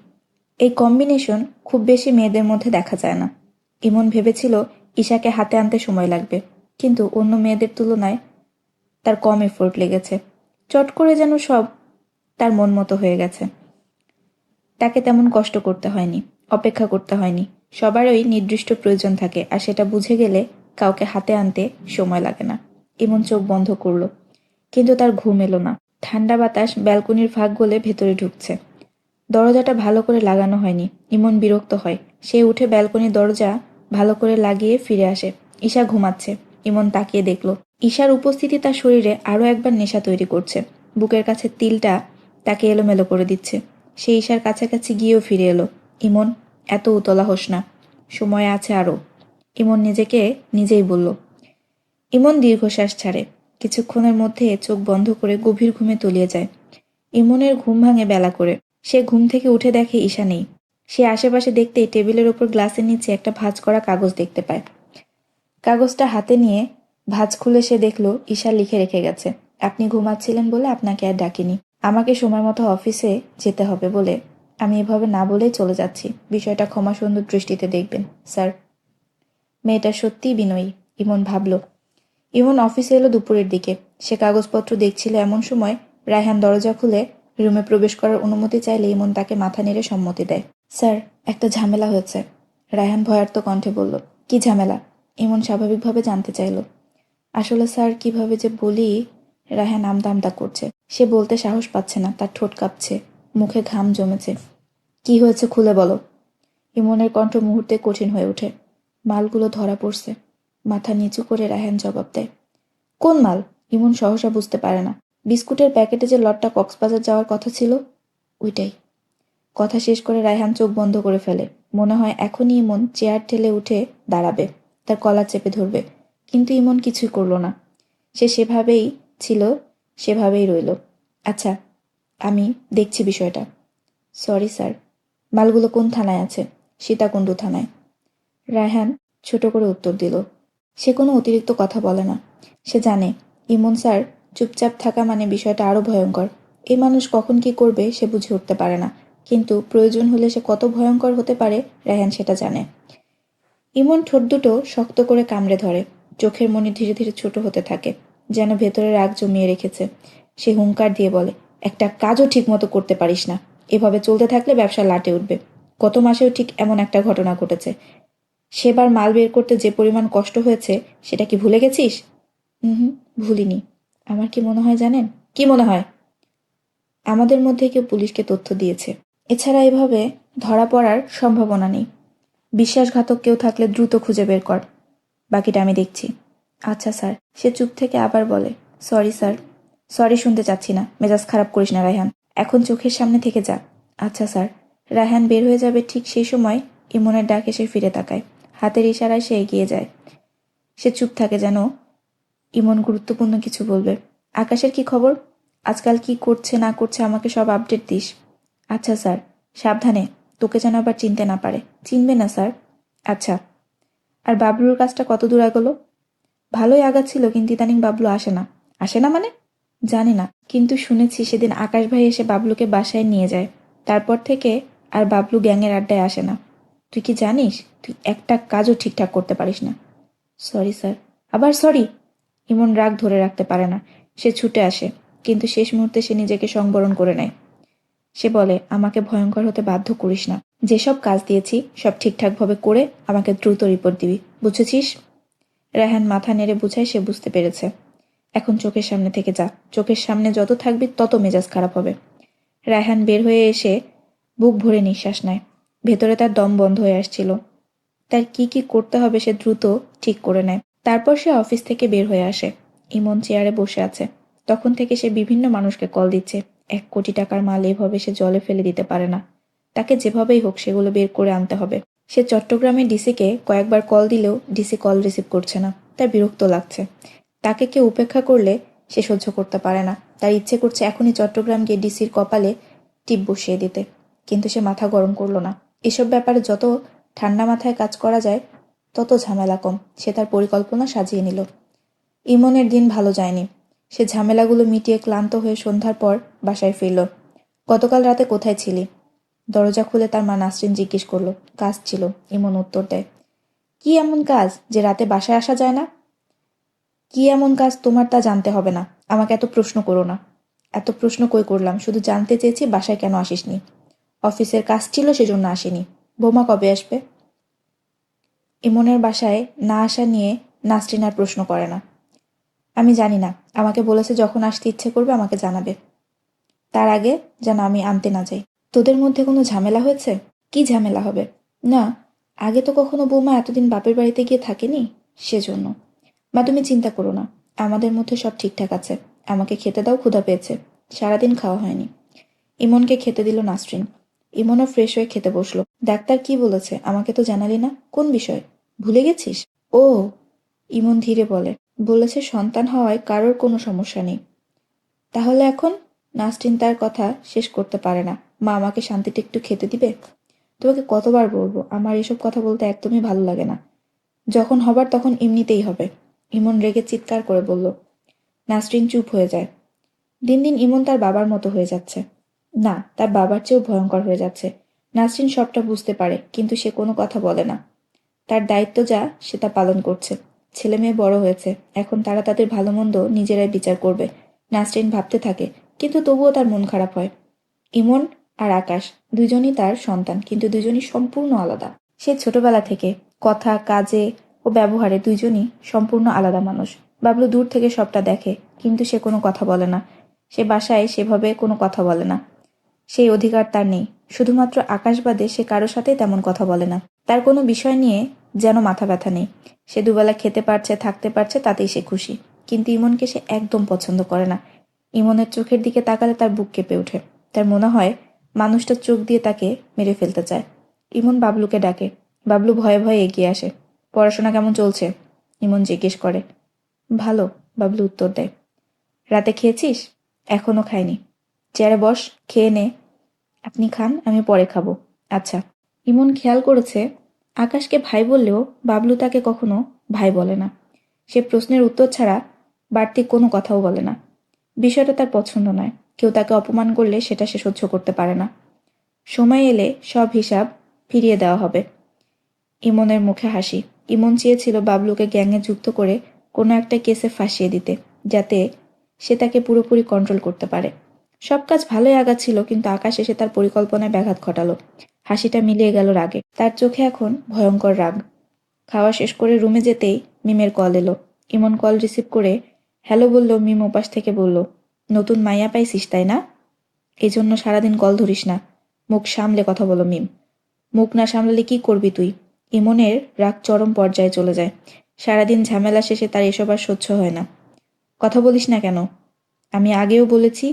এই কম্বিনেশন খুব বেশি মেয়েদের মধ্যে দেখা যায় না। ইমন ভেবেছিল ঈশাকে হাতে আনতে সময় লাগবে, কিন্তু অন্য মেয়েদের তুলনায় তার কম এফোর্ট লেগেছে। চট করে যেন সব তার মন মতো হয়ে গেছে। তাকে তেমন কষ্ট করতে হয়নি, অপেক্ষা করতে হয়নি। সবারই নির্দিষ্ট প্রয়োজন থাকে, আর সেটা বুঝে গেলে কাউকে হাতে আনতে সময় লাগে না। ইমন চোখ বন্ধ করল, কিন্তু তার ঘুম এলো না। ঠান্ডা বাতাস ব্যালকনির ফাঁক গলে ভেতরে ঢুকছে। দরজাটা ভালো করে লাগানো হয়নি। ইমন বিরক্ত হয়। সে উঠে ব্যালকনির দরজা ভালো করে লাগিয়ে ফিরে আসে। ঈশা ঘুমাচ্ছে। ইমন তাকিয়ে দেখল ঈশার উপস্থিতি তার শরীরে আরও একবার নেশা তৈরি করছে। বুকের কাছে তিলটা তাকে এলোমেলো করে দিচ্ছে। সে ঈশার কাছাকাছি গিয়েও ফিরে এলো। ইমন, এত উতলা হোস না, সময় আছে আরও, ইমন নিজেকে নিজেই বলল। ইমন দীর্ঘশ্বাস ছাড়ে। কিছুক্ষণের মধ্যে চোখ বন্ধ করে গভীর ঘুমে তলিয়ে যায়। ইমনের ঘুম ভাঙে বেলা করে। সে ঘুম থেকে উঠে দেখে ঈশা নেই। সে আশেপাশে দেখতেই টেবিলের ওপর গ্লাসের নিচে একটা ভাঁজ করা কাগজ দেখতে পায়। কাগজটা হাতে নিয়ে ভাঁজ খুলে সে দেখল ঈশা লিখে রেখে গেছে, আপনি ঘুমাচ্ছিলেন বলে আপনাকে আর ডাকিনি। আমাকে সময় মতো অফিসে যেতে হবে বলে আমি এভাবে না বলেই চলে যাচ্ছি। বিষয়টা ক্ষমাসুন্দর দৃষ্টিতে দেখবেন, স্যার। মেয়েটা সত্যিই বিনয়ী, ইমন ভাবল। ইমন অফিসে এলো দুপুরের দিকে। সে কাগজপত্র দেখছিল এমন সময় রায়হান দরজা খুলে রুমে প্রবেশ করার অনুমতি চাইলে ইমন তাকে মাথা নেড়ে সম্মতি দেয়। স্যার, একটা ঝামেলা হয়েছে, রায়হান ভয়ার্ত কণ্ঠে বলল। কি ঝামেলা? ইমন স্বাভাবিকভাবে জানতে চাইল। আসলে স্যার, কিভাবে যে বলি। রায়হান আমতা করছে। সে বলতে সাহস পাচ্ছে না, তার ঠোঁট কাঁপছে, মুখে ঘাম জমেছে। কি হয়েছে খুলে বলো। ইমনের কণ্ঠ মুহূর্তে কঠিন হয়ে ওঠে। মালগুলো ধরা পড়ছে। মাথা নিচু করে রায়হান জবাব দেয়। কোন মাল? ইমন সহসা বুঝতে পারে না। বিস্কুটের প্যাকেটে যে লটটা কক্সবাজার যাওয়ার কথা ছিল, ওইটাই। কথা শেষ করে রায়হান চোখ বন্ধ করে ফেলে। মনে হয় এখনই ইমন চেয়ার ঠেলে উঠে দাঁড়াবে, তার কলার চেপে ধরবে। কিন্তু ইমন কিছুই করল না। সে সেভাবেই ছিল, সেভাবেই রইল। আচ্ছা, আমি দেখছি বিষয়টা। Sorry sir. মালগুলো কোন থানায় আছে? সীতাকুণ্ড থানায়। রায়হান ছোট করে উত্তর দিল। সে কোনো অতিরিক্ত কথা বলে না। সে জানে ইমন স্যার চুপচাপ থাকা মানে বিষয়টা আরও ভয়ঙ্কর। এই মানুষ কখন কি করবে সে বুঝে উঠতে পারে না, কিন্তু প্রয়োজন হলে সে কত ভয়ঙ্কর হতে পারে রায়হান সেটা জানে। ইমন ঠোঁট দুটো শক্ত করে কামড়ে ধরে। চোখের মনি ধীরে ধীরে ছোট হতে থাকে, যেন ভেতরে রাগ জমিয়ে রেখেছে। সে হুঙ্কার দিয়ে বলে, একটা কাজও ঠিক মতো করতে পারিস না। এভাবে চলতে থাকলে ব্যবসা লাটে উঠবে। গত মাসেও ঠিক এমন একটা ঘটনা ঘটেছে। সেবার মাল বের করতে যে পরিমাণ কষ্ট হয়েছে সেটা কি ভুলে গেছিস? হুম, ভুলিনি। আমার কি মনে হয় জানেন? কি মনে হয়? আমাদের মধ্যে কেউ পুলিশকে তথ্য দিয়েছে। এছাড়া এভাবে ধরা পড়ার সম্ভাবনা নেই। বিশ্বাসঘাতক কেউ থাকলে দ্রুত খুঁজে বের কর। বাকিটা আমি দেখছি। আচ্ছা স্যার। সে চুপ থেকে আবার বলে, সরি স্যার। সরি শুনতে চাচ্ছি না, মেজাজ খারাপ করিস না রায়হান। এখন চোখের সামনে থেকে যা। আচ্ছা স্যার। রায়হান বের হয়ে যাবে ঠিক সেই সময় ইমনের ডাক এসে ফিরে তাকায়। হাতের ইশারায় সে এগিয়ে যায়। সে চুপ থাকে, যেন ইমন গুরুত্বপূর্ণ কিছু বলবে। আকাশের কি খবর? আজকাল কি করছে না করছে আমাকে সব আপডেট দিস। আচ্ছা স্যার। সাবধানে, তোকে যেন আবার চিনতে না পারে। চিনবে না স্যার। আচ্ছা। আর বাবলুর কাজটা কত দূর এগোলো? ভালোই আগাচ্ছিল, কিন্তু ইদানিং বাবলু আসে না। আসে না মানে? জানি না, কিন্তু শুনেছি সেদিন আকাশ ভাই এসে বাবলুকে বাসায় নিয়ে যায়। তারপর থেকে আর বাবলু গ্যাংয়ের আড্ডায় আসে না। তুই কি জানিস তুই একটা কাজও ঠিকঠাক করতে পারিস না? Sorry sir. আবার সরি? ইমন রাগ ধরে রাখতে পারে না। সে ছুটে আসে, কিন্তু শেষ মুহূর্তে সে নিজেকে সংবরণ করে নেয়। সে বলে, আমাকে ভয়ঙ্কর হতে বাধ্য করিস না। যেসব কাজ দিয়েছি সব ঠিকঠাকভাবে করে আমাকে দ্রুত রিপোর্ট দিবি, বুঝেছিস? রায়হান মাথা নেড়ে বুঝায় সে বুঝতে পেরেছে। এখন চোখের সামনে থেকে যা। চোখের সামনে যত থাকবি তত মেজাজ খারাপ হবে। রায়হান বের হয়ে এসে বুক ভরে নিঃশ্বাস নেয়। ভেতরে তার দম বন্ধ হয়ে আসছিল। তার কি কি করতে হবে সে দ্রুত ঠিক করে নেয়। তারপর সে অফিস থেকে বের হয়ে আসে। ইমন চেয়ারে বসে আছে। তখন থেকে সে বিভিন্ন মানুষকে কল দিচ্ছে। 1 কোটি টাকার মাল এভাবে সে জলে ফেলে দিতে পারে না। তাকে যেভাবেই হোক সেগুলো বের করে আনতে হবে। সে চট্টগ্রামের ডিসিকে কয়েকবার কল দিলেও ডিসি কল রিসিভ করছে না। তার বিরক্ত লাগছে। তাকে কেউ উপেক্ষা করলে সে সহ্য করতে পারে না। তার ইচ্ছে করছে এখনই চট্টগ্রাম গিয়ে ডিসির কপালে টিপ বসিয়ে দিতে, কিন্তু সে মাথা গরম করল না। এসব ব্যাপারে যত ঠান্ডা মাথায় কাজ করা যায় তত ঝামেলা কম। সে তার পরিকল্পনা সাজিয়ে নিল। ইমনের দিন ভালো যায়নি। সে ঝামেলাগুলো মিটিয়ে ক্লান্ত হয়ে সন্ধ্যার পর বাসায় ফিরল। গতকাল রাতে কোথায় ছিলি? দরজা খুলে তার মা নাসরিন জিজ্ঞেস করলো। কাজ ছিল, ইমন উত্তর দেয়। কি এমন কাজ যে রাতে বাসায় আসা যায় না? কি এমন কাজ তোমার তা জানতে হবে না। আমাকে এত প্রশ্ন করো না। এত প্রশ্ন কই করলাম, শুধু জানতে চেয়েছি বাসায় কেন আসিসনি। অফিসের কাজ ছিল সেজন্য আসিনি। বৌমা কবে আসবে? ইমনের বাসায় না আসা নিয়ে নাসরিন আর প্রশ্ন করে না। আমি জানি না, আমাকে বলেছে যখন আসতে ইচ্ছে করবে আমাকে জানাবে। তার আগে যেন আমি আনতে না যাই। তোদের মধ্যে কোনো ঝামেলা হয়েছে? কি ঝামেলা হবে? না, আগে তো কখনো বৌমা এতদিন বাপের বাড়িতে গিয়ে থাকেনি, সেজন্য। মা তুমি চিন্তা করো না, আমাদের মধ্যে সব ঠিকঠাক আছে। আমাকে খেতে দাও, ক্ষুধা পেয়েছে। সারাদিন খাওয়া হয়নি। ইমনকে খেতে দিল নাসরিন। ইমনও ফ্রেশ হয়ে খেতে বসলো। ডাক্তার কি বলেছে আমাকে তো জানালি না? কোন বিষয়? ভুলে গেছিস? ও, ইমন ধীরে বলে, বলেছে সন্তান হওয়ায় কারোর কোনো সমস্যা নেই। তাহলে এখন? নাসরিন তার কথা শেষ করতে পারে না। মা আমাকে শান্তিতে একটু খেতে দিবে? তোমাকে কতবার বলবো, আমার এসব কথা বলতে একদমই ভালো লাগে না। যখন হবার তখন এমনিতেই হবে। ইমন রেগে চিৎকার করে বলল। নাসরিন চুপ হয়ে যায়। দিন দিন ইমন তার বাবার মতো হয়ে যাচ্ছে। না, তার বাবার চেয়েও ভয়ঙ্কর হয়ে যাচ্ছে। নাসরিন সবটা বুঝতে পারে, কিন্তু সে কোনো কথা বলে না। তার দায়িত্ব যা সে তা পালন করছে। ছেলে মেয়ে বড় হয়েছে, এখন তারা তাদের ভালো মন্দ নিজেরাই বিচার করবে। নাসরিন ভাবতে থাকে, কিন্তু তবুও তার মন খারাপ হয়। ইমন আর আকাশ দুজনই তার সন্তান, কিন্তু দুজনই সম্পূর্ণ আলাদা। সে ছোটবেলা থেকে কথা, কাজে ও ব্যবহারে দুইজনই সম্পূর্ণ আলাদা মানুষ। বাবলু দূর থেকে সবটা দেখে, কিন্তু সে কোনো কথা বলে না। সে বাসায় সেভাবে কোনো কথা বলে না। সেই অধিকার তার নেই। শুধুমাত্র আকাশ বাদে সে কারো সাথে তেমন কথা বলে না। তার কোনো বিষয় নিয়ে যেন মাথা ব্যথা নেই। সে দুবেলা খেতে পারছে, থাকতে পারছে, তাতেই সে খুশি। কিন্তু ইমনকে সে একদম পছন্দ করে না। ইমনের চোখের দিকে তাকালে তার বুক কেঁপে ওঠে। তার মনে হয় মানুষটা চোখ দিয়ে তাকে মেরে ফেলতে চায়। ইমন বাবলুকে ডাকে। বাবলু ভয়ে ভয়ে এগিয়ে আসে। পড়াশোনা কেমন চলছে? ইমন জিজ্ঞেস করে। ভালো, বাবলু উত্তর দেয়। রাতে খেয়েছিস? এখনো খাইনি। চেয়ারে বস, খেয়ে নে। আপনি খান, আমি পরে খাবো। আচ্ছা। ইমন খেয়াল করেছে আকাশকে ভাই বললেও বাবলু তাকে কখনো ভাই বলে না। সে প্রশ্নের উত্তর ছাড়া বাড়তি কোনো কথাও বলে না। বিষয়টা তার পছন্দ নয়। কেউ তাকে অপমান করলে সেটা সে সহ্য করতে পারে না। সময় এলে সব হিসাব ফিরিয়ে দেওয়া হবে। ইমনের মুখে হাসি। ইমন চেয়েছিল বাবলুকে গ্যাংয়ে যুক্ত করে কোনো একটা কেসে ফাঁসিয়ে দিতে, যাতে সে তাকে পুরোপুরি কন্ট্রোল করতে পারে। সব কাজ ভালোই আগাচ্ছিল, কিন্তু আকাশ এসে তার পরিকল্পনায় ব্যাঘাত ঘটালো। হাসিটা মিলিয়ে গেল রাগে। তার চোখে এখন ভয়ঙ্কর রাগ। খাওয়া শেষ করে রুমে যেতেই মিমের কল এলো। ইমন কল রিসিভ করে হ্যালো বলল। মিম ওপাশ থেকে বলল, নতুন মাইয়া পাইছিস তাই না? এই জন্য সারাদিন কল ধরিস না। মুখ সামলে কথা বলো মিম। মুখ না সামলালে কি করবি তুই? ইমনের রাগ চরম পর্যায়ে চলে যায়। সারাদিন ঝামেলা শেষে তার এসব আর সহ্য হয় না। কথা বলিস না কেন? আমি আগেও বলেছি,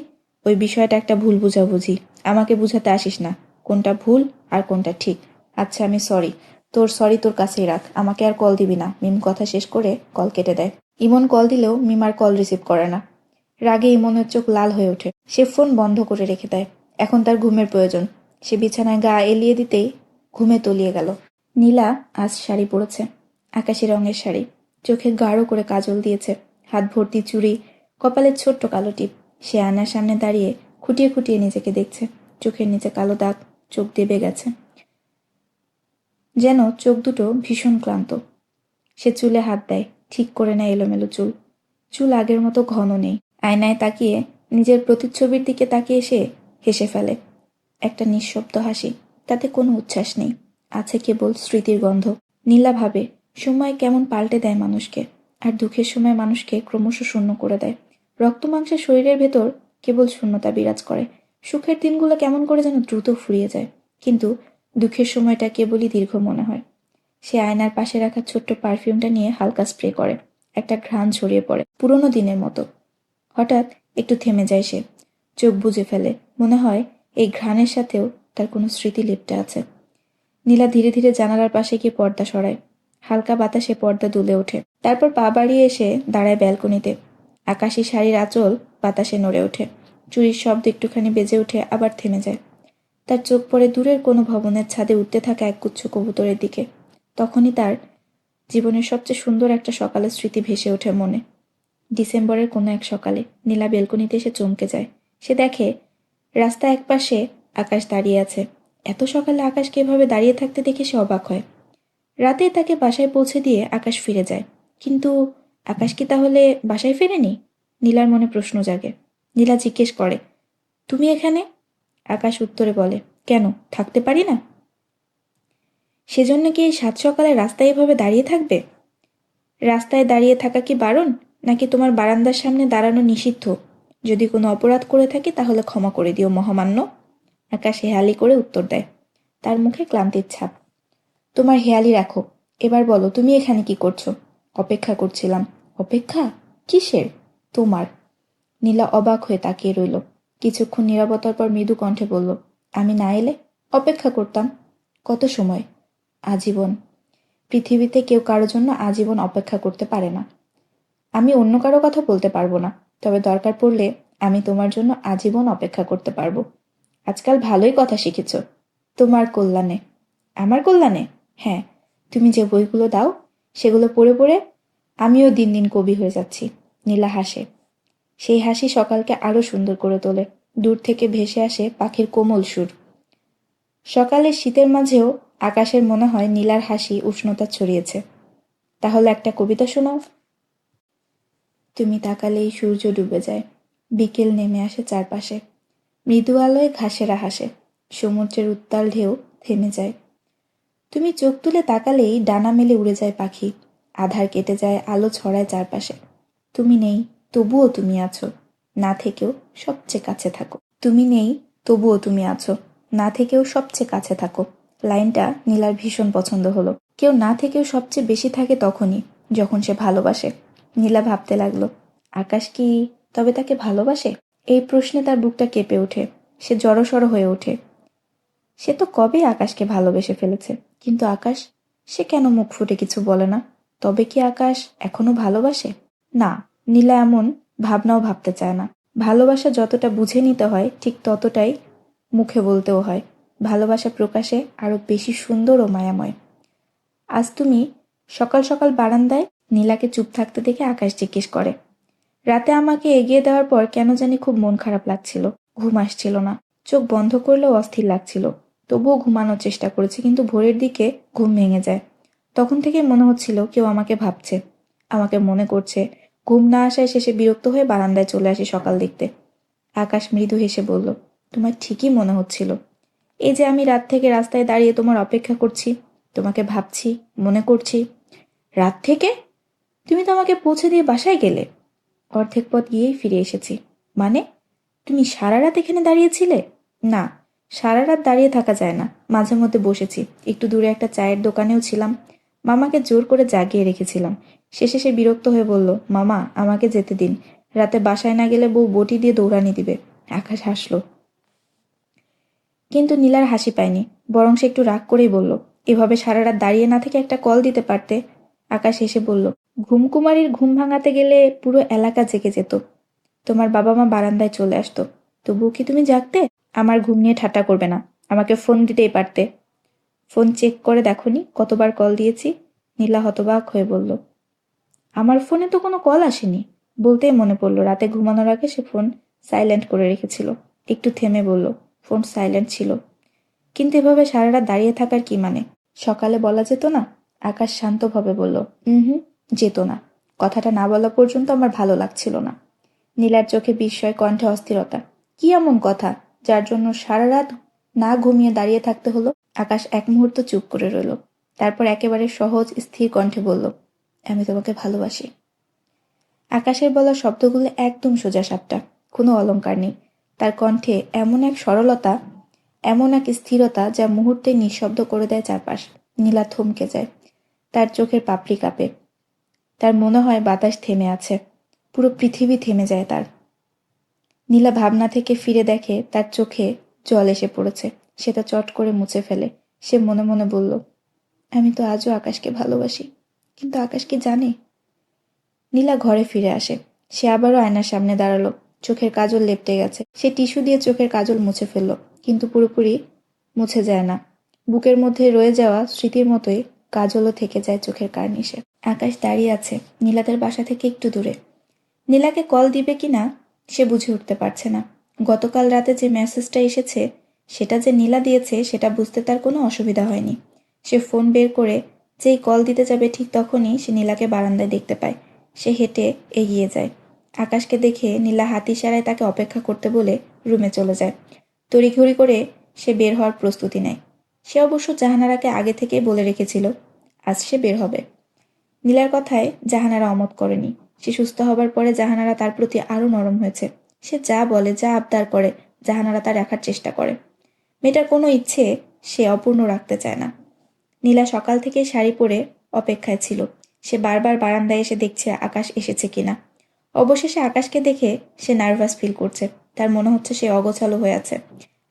ওই বিষয়টা একটা ভুল বুঝাবুঝি। আমাকে বুঝাতে আসিস না কোনটা ভুল আর কোনটা ঠিক। আচ্ছা, আমি সরি। তোর সরি তোর কাছেই রাখ, আমাকে আর কল দিবি না। মিম কথা শেষ করে কল কেটে দেয়। ইমন কল দিলেও মিম আর কল রিসিভ করে না। রাগে ইমনের চোখ লাল হয়ে ওঠে। সে ফোন বন্ধ করে রেখে দেয়। এখন তার ঘুমের প্রয়োজন। সে বিছানায় গা এলিয়ে দিতেই ঘুমে তলিয়ে গেল। নীলা আজ শাড়ি পরেছে, আকাশি রঙের শাড়ি। চোখে গাঢ় করে কাজল দিয়েছে, হাত ভর্তি চুড়ি, কপালের ছোট্ট কালো টিপ। সে আয়নার সামনে দাঁড়িয়ে খুঁটিয়ে খুঁটিয়ে নিজেকে দেখছে। চোখের নিচে কালো দাগ, চোখ দেবে গেছে, যেন চোখ দুটো ভীষণ ক্লান্ত। সে চুলে হাত দেয়, ঠিক করে নেয় এলোমেলো চুল। চুল আগের মতো ঘন নেই। আয়নায় তাকিয়ে নিজের প্রতিচ্ছবির দিকে তাকিয়ে সে হেসে ফেলে। একটা নিঃশব্দ হাসি, তাতে কোনো উচ্ছ্বাস নেই, আছে কেবল স্মৃতির গন্ধ। নীলা ভাবে, সময় কেমন পাল্টে দেয় মানুষকে, আর দুঃখের সময় মানুষকে ক্রমশ শূন্য করে দেয়। রক্ত মাংসের শরীরের ভেতর কেবল শূন্যতা বিরাজ করে। সুখের দিনগুলো কেমন করে যেন দ্রুত ফুরিয়ে যায়, কিন্তু দুঃখের সময়টা কেবলই দীর্ঘ মনে হয়। সে আয়নার পাশে রাখা ছোট্ট পারফিউমটা নিয়ে হালকা স্প্রে করে। একটা ঘ্রাণ ছড়িয়ে পড়ে, পুরোনো দিনের মতো। হঠাৎ একটু থেমে যায় সে, চোখ বুজে ফেলে। মনে হয় এই ঘ্রাণের সাথেও তার কোনো স্মৃতি লিপ্টে আছে। নীলা ধীরে ধীরে জানালার পাশে গিয়ে পর্দা সরায়। হালকা বাতাসে পর্দা দুলে ওঠে। তারপর পা বাড়িয়ে এসে দাঁড়ায় ব্যালকনিতে। আকাশি শাড়ির আঁচল বাতাসে নড়ে ওঠে। চুরির শব্দ একটুখানি বেজে ওঠে, আবার থেমে যায়। তার চোখ পড়ে দূরের কোনো ভবনের ছাদে উঠতে থাকা একগুচ্ছ কবুতরের দিকে। তখনই তার জীবনের সবচেয়ে সুন্দর একটা সকালের স্মৃতি ভেসে ওঠে মনে। ডিসেম্বরের কোনো এক সকালে নীলা বেলকনিতে এসে চমকে যায়। সে দেখে রাস্তা একপাশে আকাশ দাঁড়িয়ে আছে। এত সকালে আকাশকে এভাবে দাঁড়িয়ে থাকতে দেখে সে অবাক হয়। রাতে তাকে বাসায় পৌঁছে দিয়ে আকাশ ফিরে যায়। কিন্তু আকাশ কি তাহলে বাসায় ফেরেনি? নীলার মনে প্রশ্ন জাগে। নীলা জিজ্ঞেস করে, তুমি এখানে? আকাশ উত্তরে বলে, কেন, থাকতে পারি না? সেজন্য কি এই সাত সকালে রাস্তায় এভাবে দাঁড়িয়ে থাকবে? রাস্তায় দাঁড়িয়ে থাকা কি বারণ, নাকি তোমার বারান্দার সামনে দাঁড়ানো নিষিদ্ধ? যদি কোনো অপরাধ করে থাকি তাহলে ক্ষমা করে দিও মহামান্য। আকাশ হেয়ালি করে উত্তর দেয়, তার মুখে ক্লান্তির ছাপ। তোমার হেয়ালি রাখো, এবার বলো তুমি এখানে কি করছো? অপেক্ষা করছিলাম। অপেক্ষা? কিসের? তোমার। নীলা অবাক হয়ে তাকিয়ে রইল। কিছুক্ষণ নীরবতার পর মৃদু কণ্ঠে বলল, আমি না এলে? অপেক্ষা করতাম। কত সময়? আজীবন। পৃথিবীতে কেউ কারো জন্য আজীবন অপেক্ষা করতে পারে না। আমি অন্য কারো কথা বলতে পারবো না, তবে দরকার পড়লে আমি তোমার জন্য আজীবন অপেক্ষা করতে পারবো। আজকাল ভালোই কথা শিখেছ। তোমার কল্যাণে। আমার কল্যাণে? হ্যাঁ, তুমি যে বইগুলো দাও সেগুলো পড়ে পড়ে আমিও দিন দিন কবি হয়ে যাচ্ছি। নীলা হাসে। সেই হাসি সকালকে আরো সুন্দর করে তোলে। দূর থেকে ভেসে আসে পাখির কোমল সুর। সকালের শীতের মাঝেও আকাশের মনে হয় নীলার হাসি উষ্ণতা ছড়িয়েছে। তাহলে একটা কবিতা শোনাও। তুমি তাকালেই সূর্য ডুবে যায়, বিকেল নেমে আসে চারপাশে, মৃদু আলোয় ঘাসেরা হাসে, সমুদ্রের উত্তাল ঢেউ থেমে যায়। তুমি চোখ তুলে তাকালেই ডানা মেলে উড়ে যায় পাখি, আধার কেটে যায়, আলো ছড়ায় চারপাশে। তুমি নেই, তবুও তুমি আছো, না থেকেও সবচেয়ে কাছে থাকো। তুমি নেই, তবুও তুমি আছো, না থেকেও সবচেয়ে কাছে থাকো। লাইনটা নীলার ভীষণ পছন্দ হলো। কেউ না থেকেও সবচেয়ে বেশি থাকে তখনই, যখন সে ভালোবাসে। নীলা ভাবতে লাগলো, আকাশ কি তবে তাকে ভালোবাসে? এই প্রশ্নে তার বুকটা কেঁপে ওঠে। সে জড়সড় হয়ে ওঠে। সে তো কবে আকাশকে ভালোবেসে ফেলেছে, কিন্তু আকাশ, সে কেন মুখ ফুটে কিছু বলে না? তবে কি আকাশ এখনো ভালোবাসে? না, নীলা এমন ভাবনাও ভাবতে চায় না। ভালোবাসা যতটা বুঝে নিতে হয় ঠিক ততটাই মুখে বলতেও হয়। ভালোবাসা প্রকাশে আরো বেশি সুন্দর ও মায়াময়। আজ তুমি সকাল সকাল বারান্দায়? নীলাকে চুপ থাকতে দেখে আকাশ জিজ্ঞেস করে। রাতে আমাকে এগিয়ে দেওয়ার পর কেন জানি খুব মন খারাপ লাগছিল, ঘুম আসছিল না, চোখ বন্ধ করলেও অস্থির লাগছিল। তবুও ঘুমানোর চেষ্টা করেছি, কিন্তু ভোরের দিকে ঘুম ভেঙে যায়। তখন থেকে মনে হচ্ছিল কেউ আমাকে ভাবছে, আমাকে মনে করছে। ঘুম না আসায় শেষে বিরক্ত হয়ে বারান্দায় চলে আসি সকাল দেখতে। আকাশ মৃদু হেসে বলল, তোমার ঠিকই মনে হচ্ছিল। এই যে আমি রাত থেকে রাস্তায় দাঁড়িয়ে তোমার অপেক্ষা করছি, তোমাকে ভাবছি, মনে করছি। রাত থেকে? তুমি তো আমাকে পৌঁছে দিয়ে বাসায় গেলে। অর্ধেক পথ গিয়েই ফিরে এসেছি। মানে? তুমি সারা রাত এখানে দাঁড়িয়েছিলে? না, সারা রাত দাঁড়িয়ে থাকা যায় না, মাঝে মধ্যে বসেছি। একটু দূরে একটা চায়ের দোকানেও ছিলাম। মামাকে জোর করে জাগিয়ে রেখেছিলাম। শেষে সে বিরক্ত হয়ে বলল, মামা আমাকে যেতে দিন, রাতে বাসায় না গেলে বউ বটি দিয়ে দৌড়ানি দিবে। আকাশ হাসল, কিন্তু নীলার হাসি পায়নি, বরং সে একটু রাগ করেই বলল, এভাবে সারা রাত দাঁড়িয়ে না থেকে একটা কল দিতে পারতে। আকাশ হেসে বলল, ঘুমকুমারীর ঘুম ভাঙাতে গেলে পুরো এলাকা জেগে যেত। তোমার বাবা মা বারান্দায় চলে আসতো, তবুও কি তুমি জাগতে? আমার ঘুম নিয়ে ঠাট্টা করবে না, আমাকে ফোন দিতেই পারতে। ফোন চেক করে দেখোনি কতবার কল দিয়েছি? নীলা হতবাক হয়ে বলল, আমার ফোনে তো কোনো কল আসেনি। বলতেই মনে পড়ল রাতে ঘুমানোর আগে সে ফোন সাইলেন্ট করে রেখেছিল। একটু থেমে বলল, ফোন সাইলেন্ট ছিল, কিন্তু এভাবে সারা রাত দাঁড়িয়ে থাকার কি মানে? সকালে বলা যেত না? আকাশ শান্তভাবে বলল, হুম, যেত না। কথাটা না বলা পর্যন্ত আমার ভালো লাগছিল না। নীলার চোখে বিস্ময়, কণ্ঠে অস্থিরতা। কি এমন কথা যার জন্য সারা রাত না ঘুমিয়ে দাঁড়িয়ে থাকতে হলো? আকাশ এক মুহূর্ত চুপ করে রইল। তারপর একেবারে সহজ স্থির কণ্ঠে বলল, আমি তোমাকে ভালোবাসি। আকাশের বলা শব্দগুলো একদম সোজা সাপটা, কোনো অলংকার নেই। তার কণ্ঠে এমন এক সরলতা, এমন এক স্থিরতা যা মুহূর্তে নিঃশব্দ করে দেয় চারপাশ। নীলা থমকে যায়, তার চোখের পাপড়ি কাঁপে। তার মনে হয় বাতাস থেমে আছে, পুরো পৃথিবী থেমে যায় তার। নীলা ভাবনা থেকে ফিরে দেখে তার চোখে জল এসে পড়েছে। সেটা চট করে মুছে ফেলে। সে মনে মনে বলল, আমি তো আজও আকাশকে ভালোবাসি, কিন্তু আকাশ কি জানে? নীলা ঘরে ফিরে আসে। সে আবারও আয়নার সামনে দাঁড়ালো। চোখের কাজল লেপটে গেছে। সে টিস্যু দিয়ে চোখের কাজল মুছে ফেলল, কিন্তু পুরোপুরি মুছে যায় না। বুকের মধ্যে রয়ে যাওয়া স্মৃতির মতোই কাজলও থেকে যায় চোখের কার্নিশে। আকাশ দাঁড়িয়ে আছে নীলাদের বাসা থেকে একটু দূরে। নীলাকে কল দিবে কিনা সে বুঝে উঠতে পারছে না। গতকাল রাতে যে মেসেজটা এসেছে সেটা যে নীলা দিয়েছে সেটা বুঝতে তার কোনো অসুবিধা হয়নি। সে ফোন বের করে যেই কল দিতে যাবে ঠিক তখনই সে নীলাকে বারান্দায় দেখতে পায়। সে হেঁটে এগিয়ে যায়। আকাশকে দেখে নীলা হাত ইশারায় তাকে অপেক্ষা করতে বলে রুমে চলে যায়। তড়িঘড়ি করে সে বের হওয়ার প্রস্তুতি নেয়। সে অবশ্য জাহানারাকে আগে থেকেই বলে রেখেছিল আজ সে বের হবে। নীলার কথায় জাহানারা অমত করেনি। সে সুস্থ হবার পরে জাহানারা তার প্রতি আরো নরম হয়েছে। সে যা বলে, যা আবদার করে, জাহানারা তা রাখার চেষ্টা করে। মেয়েটার কোনো ইচ্ছে সে অপূর্ণ রাখতে চায় না। নীলা সকাল থেকে শাড়ি পরে অপেক্ষায় ছিল। সে বারবার বারান্দায় এসে দেখছে আকাশ এসেছে কিনা। অবশেষে আকাশকে দেখে সে নার্ভাস ফিল করছে। তার মনে হচ্ছে সে অগোছালো হয়ে আছে।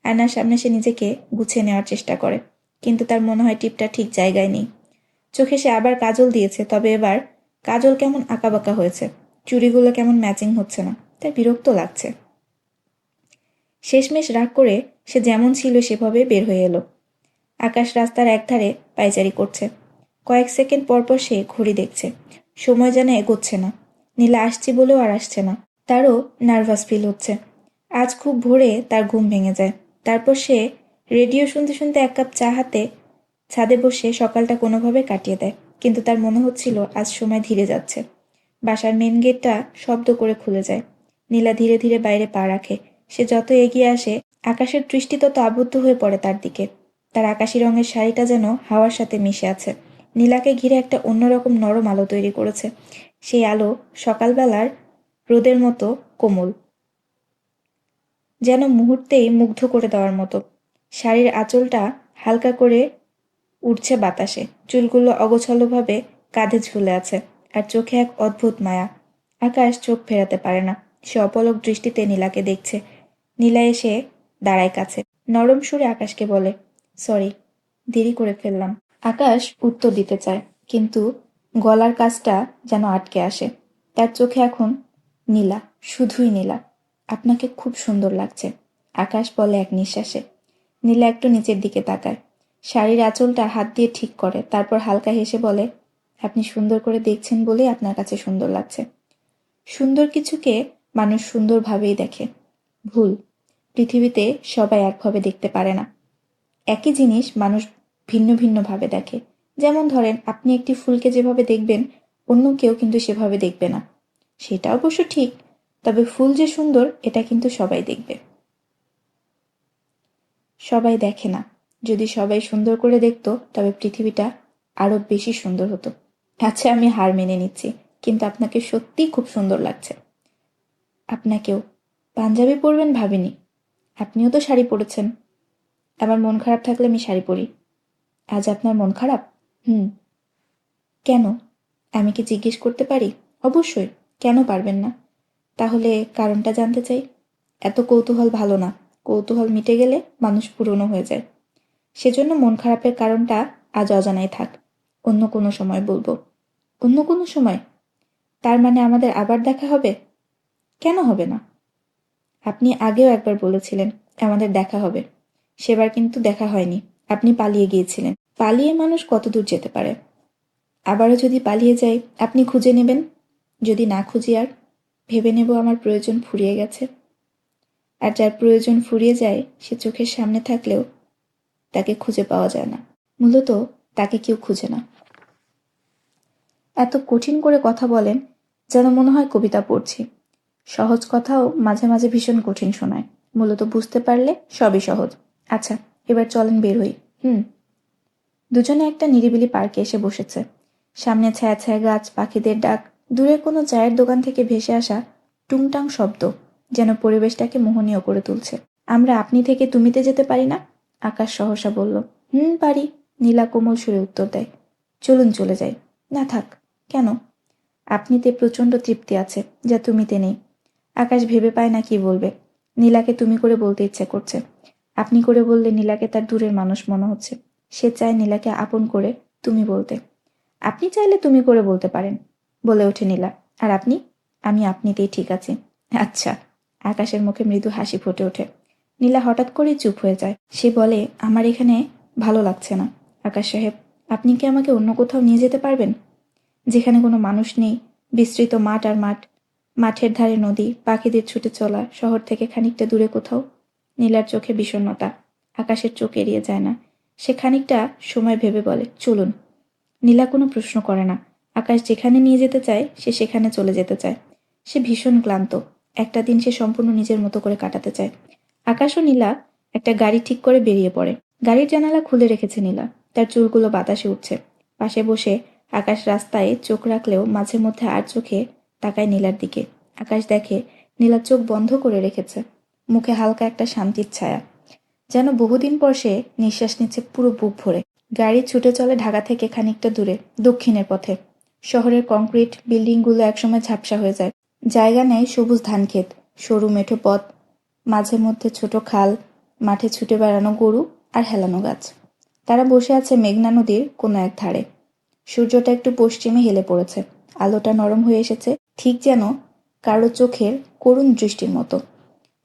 আয়নার সামনে সে নিজেকে গুছিয়ে নেওয়ার চেষ্টা করে, কিন্তু তার মনে হয় টিপটা ঠিক জায়গায় নেই। চোখে সে আবার কাজল দিয়েছে, তবে এবার কাজল কেমন আঁকাবাঁকা হয়েছে। চুড়িগুলো কেমন ম্যাচিং হচ্ছে না। তার বিরক্ত লাগছে। শেষমেশ রাগ করে সে যেমন ছিল সেভাবে বের হয়ে এলো। আকাশ রাস্তার একধারে পায়চারি করছে। কয়েক সেকেন্ড পরপর সে ঘড়ি দেখছে। সময় যেন এগোচ্ছে না। নীলা আসছি বলেও আর আসছে না। তারও নার্ভাস ফিল হচ্ছে। আজ খুব ভোরে তার ঘুম ভেঙে যায়। তারপর সে রেডিও শুনতে শুনতে এক কাপ চা হাতে ছাদে বসে সকালটা কোনোভাবে কাটিয়ে দেয়। কিন্তু তার মনে হচ্ছিল আজ সময় ধীরে যাচ্ছে। বাসার মেন গেটটা শব্দ করে খুলে যায়। নীলা ধীরে ধীরে বাইরে পা রাখে। সে যত এগিয়ে আসে আকাশের দৃষ্টি তত আবদ্ধ হয়ে পড়ে তার দিকে। তার আকাশি রঙের শাড়িটা যেন হাওয়ার সাথে মিশে আছে। নীলাকে ঘিরে একটা অন্যরকম নরম আলো তৈরি করেছে। সেই আলো সকালবেলার রোদের মতো কোমল, যেন মুহূর্তেই মুগ্ধ করে দেওয়ার মতো। শাড়ির আঁচলটা হালকা করে উঠছে বাতাসে, চুলগুলো অগোছালোভাবে কাঁধে ঝুলে আছে, আর চোখে এক অদ্ভুত মায়া। আকাশ চোখ ফেরাতে পারে না। সে অপলক দৃষ্টিতে নীলাকে দেখছে। নীলা এসে দাঁড়ায় কাছে, নরম সুরে আকাশকে বলে, সরি, দেরি করে ফেললাম। আকাশ উত্তর দিতে চায়, কিন্তু গলার কাজটা যেন আটকে আসে। তার চোখে এখন নীলা, শুধুই নীলা। আপনাকে খুব সুন্দর লাগছে, আকাশ বলে এক নিঃশ্বাসে। নীলা একটু নিচের দিকে তাকায়, শাড়ির আঁচলটা হাত দিয়ে ঠিক করে, তারপর হালকা হেসে বলে, আপনি সুন্দর করে দেখছেন বলেই আপনার কাছে সুন্দর লাগছে। সুন্দর কিছুকে মানুষ সুন্দরভাবেই দেখে। ভুল, পৃথিবীতে সবাই একভাবে দেখতে পারে না। একই জিনিস মানুষ ভিন্ন ভিন্নভাবে দেখে। যেমন ধরেন, আপনি একটি ফুলকে যেভাবে দেখবেন, অন্য কেউ কিন্তু সেভাবে দেখবে না। সেটা অবশ্য ঠিক, তবে ফুল যে সুন্দর এটা কিন্তু সবাই দেখবে। সবাই দেখে না। যদি সবাই সুন্দর করে দেখতো তবে পৃথিবীটা আরো বেশি সুন্দর হতো। আচ্ছা, আমি হার মেনে নিচ্ছি, কিন্তু আপনাকে সত্যিই খুব সুন্দর লাগছে। আপনাকেও। পাঞ্জাবি পরবেন ভাবিনি। আপনিও তো শাড়ি পরেছেন। আমার মন খারাপ থাকলে আমি শাড়ি পরি। আজ আপনার মন খারাপ? হুম। কেন? আমি কি জিজ্ঞেস করতে পারি? অবশ্যই, কেন পারবেন না? তাহলে কারণটা জানতে চাই। এত কৌতূহল ভালো না। কৌতূহল মিটে গেলে মানুষ পুরনো হয়ে যায়। সেজন্য মন খারাপের কারণটা আজ অজানাই থাক। অন্য কোনো সময় বলবো। অন্য কোনো সময়? তার মানে আমাদের আবার দেখা হবে? কেন হবে না? আপনি আগেও একবার বলেছিলেন আমাদের দেখা হবে। সেবার কিন্তু দেখা হয়নি। আপনি পালিয়ে গিয়েছিলেন। পালিয়ে মানুষ কত দূর যেতে পারে? আবারও যদি পালিয়ে যাই, আপনি খুঁজে নেবেন। যদি না খুঁজি আর, ভেবে নেব আমার প্রয়োজন ফুরিয়ে গেছে। আর যার প্রয়োজন ফুরিয়ে যায় সে চোখের সামনে থাকলেও তাকে খুঁজে পাওয়া যায় না। মূলত তাকে কেউ খুঁজে না। এত কঠিন করে কথা বলেন যেন মনে হয় কবিতা পড়ছি। সহজ কথাও মাঝে মাঝে ভীষণ কঠিন শোনায়। মূলত বুঝতে পারলে সবই সহজ। আচ্ছা, এবার চলেন বের হই। দুজনে একটা নিরিবিলি পার্কে এসে বসেছে। সামনে ছায়া ছায়া গাছ, পাখিদের ডাক, দূরের কোনো চায়ের দোকান থেকে ভেসে আসা টুংটাং শব্দ যেন পরিবেশটাকে মোহনীয় করে তুলছে। আমরা আপনি থেকে তুমিতে যেতে পারি না? আকাশ সহসা বলল। পারি, নীলা কোমল সুরে উত্তর দেয়। চলুন চলে যাই। না থাক। কেন? আপনিতে প্রচণ্ড তৃপ্তি আছে, যা তুমিতে নেই। আকাশ ভেবে পায় না কি বলবে। নীলাকে তুমি করে বলতে ইচ্ছে করছে। আপনি করে বললে নীলাকে তার দূরের মানুষ মনে হচ্ছে। সে চায় নীলাকে আপন করে তুমি বলতে। আপনি চাইলে তুমি করে বলতে পারেন, বলে ওঠে নীলা। আর আপনি? আমি আপনিতেই ঠিক আছি। আচ্ছা। আকাশের মুখে মৃদু হাসি ফুটে ওঠে। নীলা হঠাৎ করেই চুপ হয়ে যায়। সে বলে, আমার এখানে ভালো লাগছে না। আকাশ সাহেব, আপনি কি আমাকে অন্য কোথাও নিয়ে যেতে পারবেন? যেখানে কোনো মানুষ নেই, বিস্তৃত মাঠ আর মাঠ, মাঠের ধারে নদী, পাখিদের ছুটে চলা, শহর থেকে খানিকটা দূরে কোথাও। নীলার চোখে বিষণ্ণতা। আকাশের চোখ এড়িয়ে যায় না। সে খানিকটা সময় ভেবে বলে, চলুন। নীলা কোনো প্রশ্ন করে না। আকাশ যেখানে নিয়ে যেতে চায় সে সেখানে চলে যেতে চায়। সে ভীষণ ক্লান্ত। একটা দিন সে সম্পূর্ণ নিজের মতো করে কাটাতে চায়। আকাশ ও নীলা একটা গাড়ি ঠিক করে বেরিয়ে পড়ে। গাড়ির জানালা খুলে রেখেছে নীলা। তার চুলগুলো বাতাসে উঠছে। পাশে বসে আকাশ রাস্তায় চোখ রাখলেও মাঝে মধ্যে আর চোখে তাকায় নীলার দিকে। আকাশ দেখে নীলা চোখ বন্ধ করে রেখেছে। মুখে হালকা একটা শান্তির ছায়া, যেন বহুদিন পর সে নিঃশ্বাস নিচ্ছে পুরো বুক ভরে। গাড়ি ছুটে চলে ঢাকা থেকে খানিকটা দূরে, দক্ষিণের পথে। শহরের কংক্রিট বিল্ডিংগুলো একসময় ঝাপসা হয়ে যায়। জায়গা নেয় সবুজ ধানক্ষেত, সরু মেঠো পথ, মাঝে মধ্যে ছোট খাল, মাঠে ছুটে বেড়ানো গরু আর হেলানো গাছ। তারা বসে আছে মেঘনা নদীর কোনো এক ধারে। সূর্যটা একটু পশ্চিমে হেলে পড়েছে। আলোটা নরম হয়ে এসেছে, ঠিক যেন কারো চোখের করুণ দৃষ্টির মতো।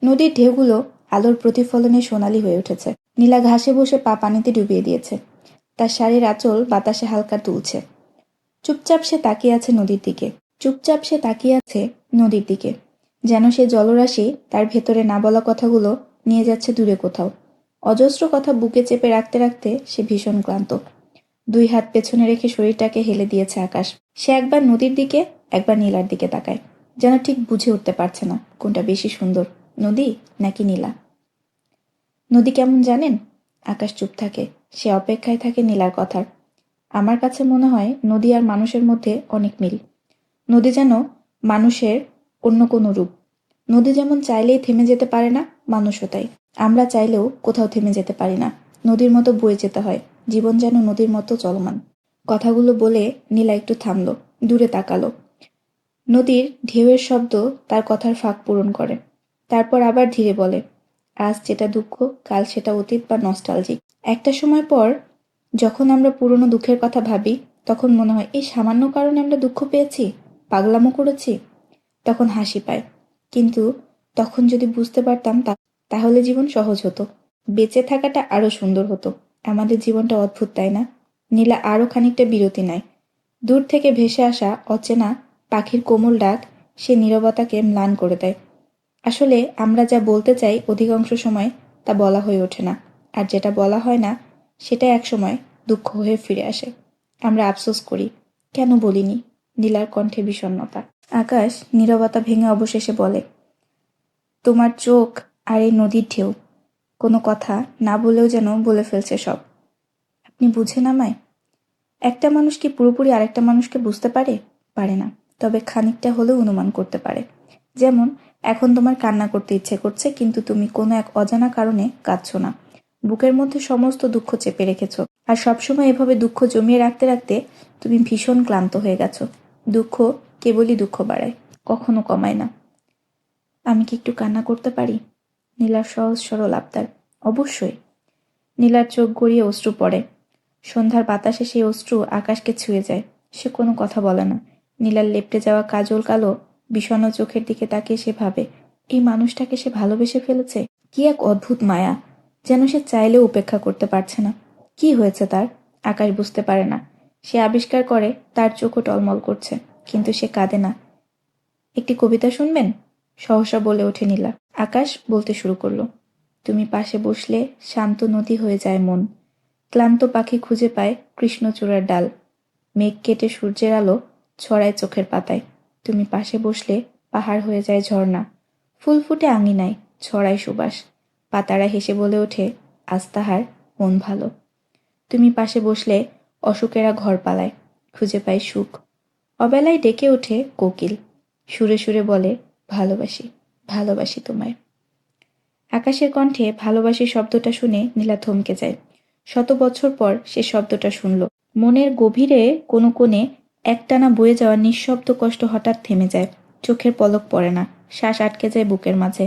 নদীর ঢেউগুলো আলোর প্রতিফলনে সোনালি হয়ে উঠেছে। নীলা ঘাসে বসে পা পানিতে ডুবিয়ে দিয়েছে। তার শাড়ির আঁচল বাতাসে হালকা দুলছে। চুপচাপ সে তাকিয়ে আছে নদীর দিকে। চুপচাপ সে তাকিয়ে আছে নদীর দিকে। যেন সে জলরাশি তার ভেতরে না বলা কথাগুলো নিয়ে যাচ্ছে দূরে কোথাও। অজস্র কথা বুকে চেপে রাখতে রাখতে সে ভীষণ ক্লান্ত। 2 হাত পেছনে রেখে শরীরটাকে হেলে দিয়েছে আকাশ। সে একবার নদীর দিকে, একবার নীলার দিকে তাকায়, যেন ঠিক বুঝে উঠতে পারছে না কোনটা বেশি সুন্দর, নদী নাকি নীলা। নদী কেমন জানেন? আকাশ চুপ থাকে। সে অপেক্ষায় থাকে নীলার কথার। আমার কাছে মনে হয় নদী আর মানুষের মধ্যে অনেক মিল। নদী যেন মানুষের অন্য কোনো রূপ। নদী যেমন চাইলেই থেমে যেতে পারে না, মানুষও তাই। আমরা চাইলেও কোথাও থেমে যেতে পারি না। নদীর মতো বয়ে যেতে হয়। জীবন যেন নদীর মতো চলমান। কথাগুলো বলে নীলা একটু থামল, দূরে তাকালো। নদীর ঢেউয়ের শব্দ তার কথার ফাঁক পূরণ করে। তারপর আবার ধীরে বলে, আজ যেটা দুঃখ, কাল সেটা অতীত বা নস্টালজিক। একটা সময় পর যখন আমরা পুরনো দুঃখের কথা ভাবি, তখন মনে হয় এই সামান্য কারণে আমরা দুঃখ পেয়েছি, পাগলামো করেছি। তখন হাসি পায়। কিন্তু তখন যদি বুঝতে পারতাম তাহলে জীবন সহজ হতো, বেঁচে থাকাটা আরো সুন্দর হতো। আমাদের জীবনটা অদ্ভুত, তাই না? নীলা আরো খানিকটা বিরতি নেয়। দূর থেকে ভেসে আসা অচেনা পাখির কোমল ডাক সে নীরবতাকে ম্লান করে দেয়। আসলে আমরা যা বলতে চাই অধিকাংশ সময় তা বলা হয়ে ওঠে না, আর যেটা বলা হয় না সেটা একসময় দুঃখ হয়ে ফিরে আসে। আমরা আফসোস করি, কেন বলিনি। নীলার কণ্ঠে বিষণ্ণতা। আকাশ নীরবতা ভেঙে অবশেষে বলে, তোমার চোখ আর এই নদীর ঢেউ কোনো কথা না বলেও যেন বলে ফেলছে সব। আপনি বুঝেন আমায়? একটা মানুষ কি পুরোপুরি আরেকটা মানুষকে বুঝতে পারে? পারে না, তবে খানিকটা হলেও অনুমান করতে পারে। যেমন এখন তোমার কান্না করতে ইচ্ছে করছে, কিন্তু তুমি কোনো এক অজানা কারণে কাঁদছো না। বুকের মধ্যে সমস্ত দুঃখ চেপে রেখেছো, আর সবসময় এভাবে দুঃখ জমিয়ে রাখতে রাখতে তুমি ভীষণ ক্লান্ত হয়ে গেছো। দুঃখ কেবলই দুঃখ বাড়ায়, কখনো কমায় না। আমি কি একটু কান্না করতে পারি? নীলার সহজ সরল আবদার। অবশ্যই। নীলার চোখ গড়িয়ে অশ্রু পড়ে। সন্ধ্যার বাতাসে সেই অশ্রু আকাশকে ছুঁয়ে যায়। সে কোনো কথা বলে না। নীলার লেপ্টে যাওয়া কাজল কালো বিষণ্ণ চোখের দিকে তাকিয়ে সে ভাবে, এই মানুষটাকে সে ভালোবেসে ফেলেছে। কি এক অদ্ভুত মায়া, যেন সে চাইলেও উপেক্ষা করতে পারছে না। কি হয়েছে তার? আকাশ বুঝতে পারে না। সে আবিষ্কার করে তার চোখও টলমল করছে, কিন্তু সে কাঁদে না। একটি কবিতা শুনবেন? সহসা বলে ওঠে নীলা। আকাশ বলতে শুরু করলো, তুমি পাশে বসলে শান্ত নদী হয়ে যায় মন, ক্লান্ত পাখি খুঁজে পায় কৃষ্ণচূড়ার ডাল, মেঘ কেটে সূর্যের আলো ছড়ায় চোখের পাতায়, তুমি পাশে বসলে পাহাড় হয়ে যায় ঝর্ণা, ফুল ফুটে আঙিনায় ছড়ায় সুবাস, পাতারা হেসে বলে ওঠে আজ তাহার মন ভালো। তুমি পাশে বসলে অসুখেরা ঘর পালায়, খুঁজে পায় সুখ, অবেলায় ডেকে ওঠে কোকিল, সুরে সুরে বলে ভালোবাসি, ভালোবাসি তোমায়। আকাশের কণ্ঠে ভালোবাসি শব্দটা শুনে নীলা থমকে যায়। শত বছর পর সে শব্দটা শুনল। মনের গভীরে কোনো কোণে একটানা বয়ে যাওয়া নিঃশব্দ কষ্ট হঠাৎ থেমে যায়। চোখের পলক পড়ে না, শ্বাস আটকে যায় বুকের মাঝে।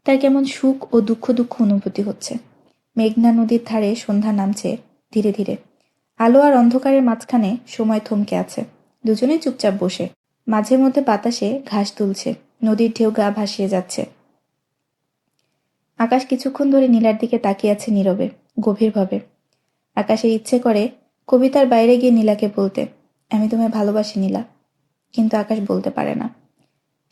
তার কেমন সুখ ও দুঃখ দুঃখ অনুভূতি হচ্ছে। মেঘনা নদীর ধারে সন্ধ্যা নামছে ধীরে ধীরে। আলো আর অন্ধকারের মাঝখানে সময় থমকে আছে। দুজনেই চুপচাপ বসে। মাঝে মধ্যে বাতাসে ঘাস তুলছে, নদীর ঢেউ গা ভাসিয়ে যাচ্ছে। আকাশ কিছুক্ষণ ধরে নীলার দিকে তাকিয়ে আছে নীরবে, গভীরভাবে। আকাশের ইচ্ছে করে কবিতার বাইরে গিয়ে নীলাকে বলতে, আমি তোমায় ভালোবাসি নীলা। কিন্তু আকাশ বলতে পারে না।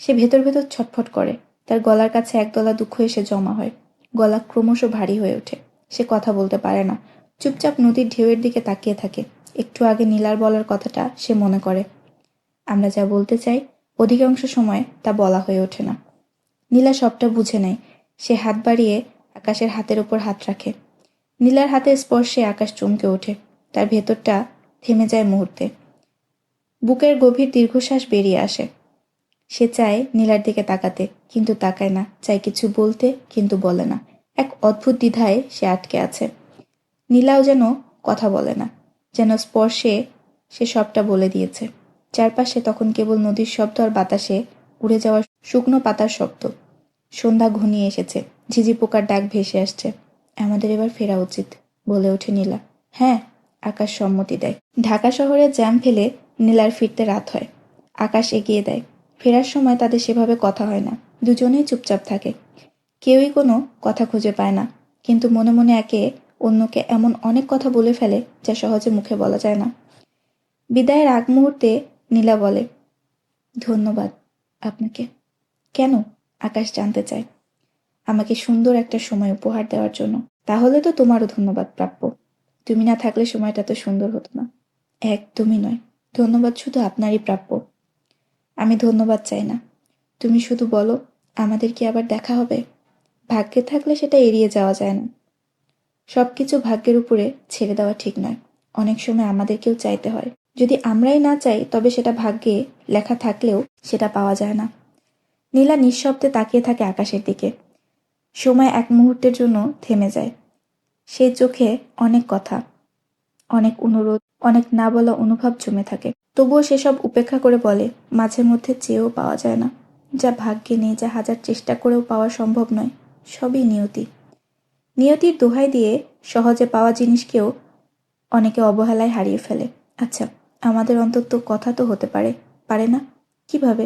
সে ভেতর ভেতর ছটফট করে। তার গলার কাছে একদলা দুঃখ এসে জমা হয়। গলা ক্রমশ ভারী হয়ে ওঠে। সে কথা বলতে পারে না। চুপচাপ নদীর ঢেউয়ের দিকে তাকিয়ে থাকে। একটু আগে নীলার বলার কথাটা সে মনে করে। আমরা যা বলতে চাই অধিকাংশ সময় তা বলা হয়ে ওঠে না। নীলা সবটা বুঝে নেয়। সে হাত বাড়িয়ে আকাশের হাতের ওপর হাত রাখে। নীলার হাতের স্পর্শে আকাশ চমকে ওঠে। তার ভেতরটা থেমে যায় মুহূর্তে। বুকের গভীর দীর্ঘশ্বাস বেরিয়ে আসে। সে চায় নীলার দিকে তাকাতে, কিন্তু তাকায় না। চায় কিছু বলতে, কিন্তু বলে না। এক অদ্ভুত দ্বিধায় সে আটকে আছে। নীলাও যেন কথা বলে না, যেন স্পর্শে সে সবটা বলে দিয়েছে। চারপাশে তখন কেবল নদীর শব্দ আর বাতাসে উড়ে যাওয়া শুকনো পাতার শব্দ। সন্ধ্যা ঘনিয়ে এসেছে, ঝিঝি পোকার ডাক ভেসে আসছে। আমাদের এবার ফেরা উচিত, বলে ওঠে নীলা। হ্যাঁ, আকাশ সম্মতি দেয়। ঢাকা শহরে জ্যাম ফেলে নীলার ফিরতে রাত হয়। আকাশ এগিয়ে দেয়। ফেরার সময় তাদের সেভাবে কথা হয় না। দুজনেই চুপচাপ থাকে। কেউই কোনো কথা খুঁজে পায় না, কিন্তু মনে মনে একে অন্যকে এমন অনেক কথা বলে ফেলে যা সহজে মুখে বলা যায় না। বিদায়ের আগ মুহূর্তে নীলা বলে, ধন্যবাদ আপনাকে। কেন? আকাশ জানতে চায়, আমাকে সুন্দর একটা সময় উপহার দেওয়ার জন্য। তাহলে তো তোমারও ধন্যবাদ প্রাপ্য। তুমি না থাকলে সময়টা তো সুন্দর হতো না। একদমই নয়, ধন্যবাদ শুধু আপনারই প্রাপ্য। আমি ধন্যবাদ চাই না, তুমি শুধু বলো আমাদের কি আবার দেখা হবে? ভাগ্যে থাকলে সেটা এড়িয়ে যাওয়া যায় না। সবকিছু ভাগ্যের উপরে ছেড়ে দেওয়া ঠিক নয়। অনেক সময় আমাদেরকেও চাইতে হয়। যদি আমরাই না চাই তবে সেটা ভাগ্যে লেখা থাকলেও সেটা পাওয়া যায় না। নীলা নিঃশব্দে তাকিয়ে থাকে আকাশের দিকে। সময় এক মুহূর্তের জন্য থেমে যায়। সেই চোখে অনেক কথা, অনেক অনুরোধ, অনেক না বলা অনুভব জমে থাকে। তবুও সেসব উপেক্ষা করে বলে, মাঝে মধ্যে চেয়েও পাওয়া যায় না। যা ভাগ্যে নেই, যা হাজার চেষ্টা করেও পাওয়া সম্ভব নয়, সবই নিয়তি। নিয়তির দোহাই দিয়ে সহজে পাওয়া জিনিসকেও অনেকে অবহেলায় হারিয়ে ফেলে। আচ্ছা, আমাদের অন্তত কথা তো হতে পারে, পারে না? কিভাবে?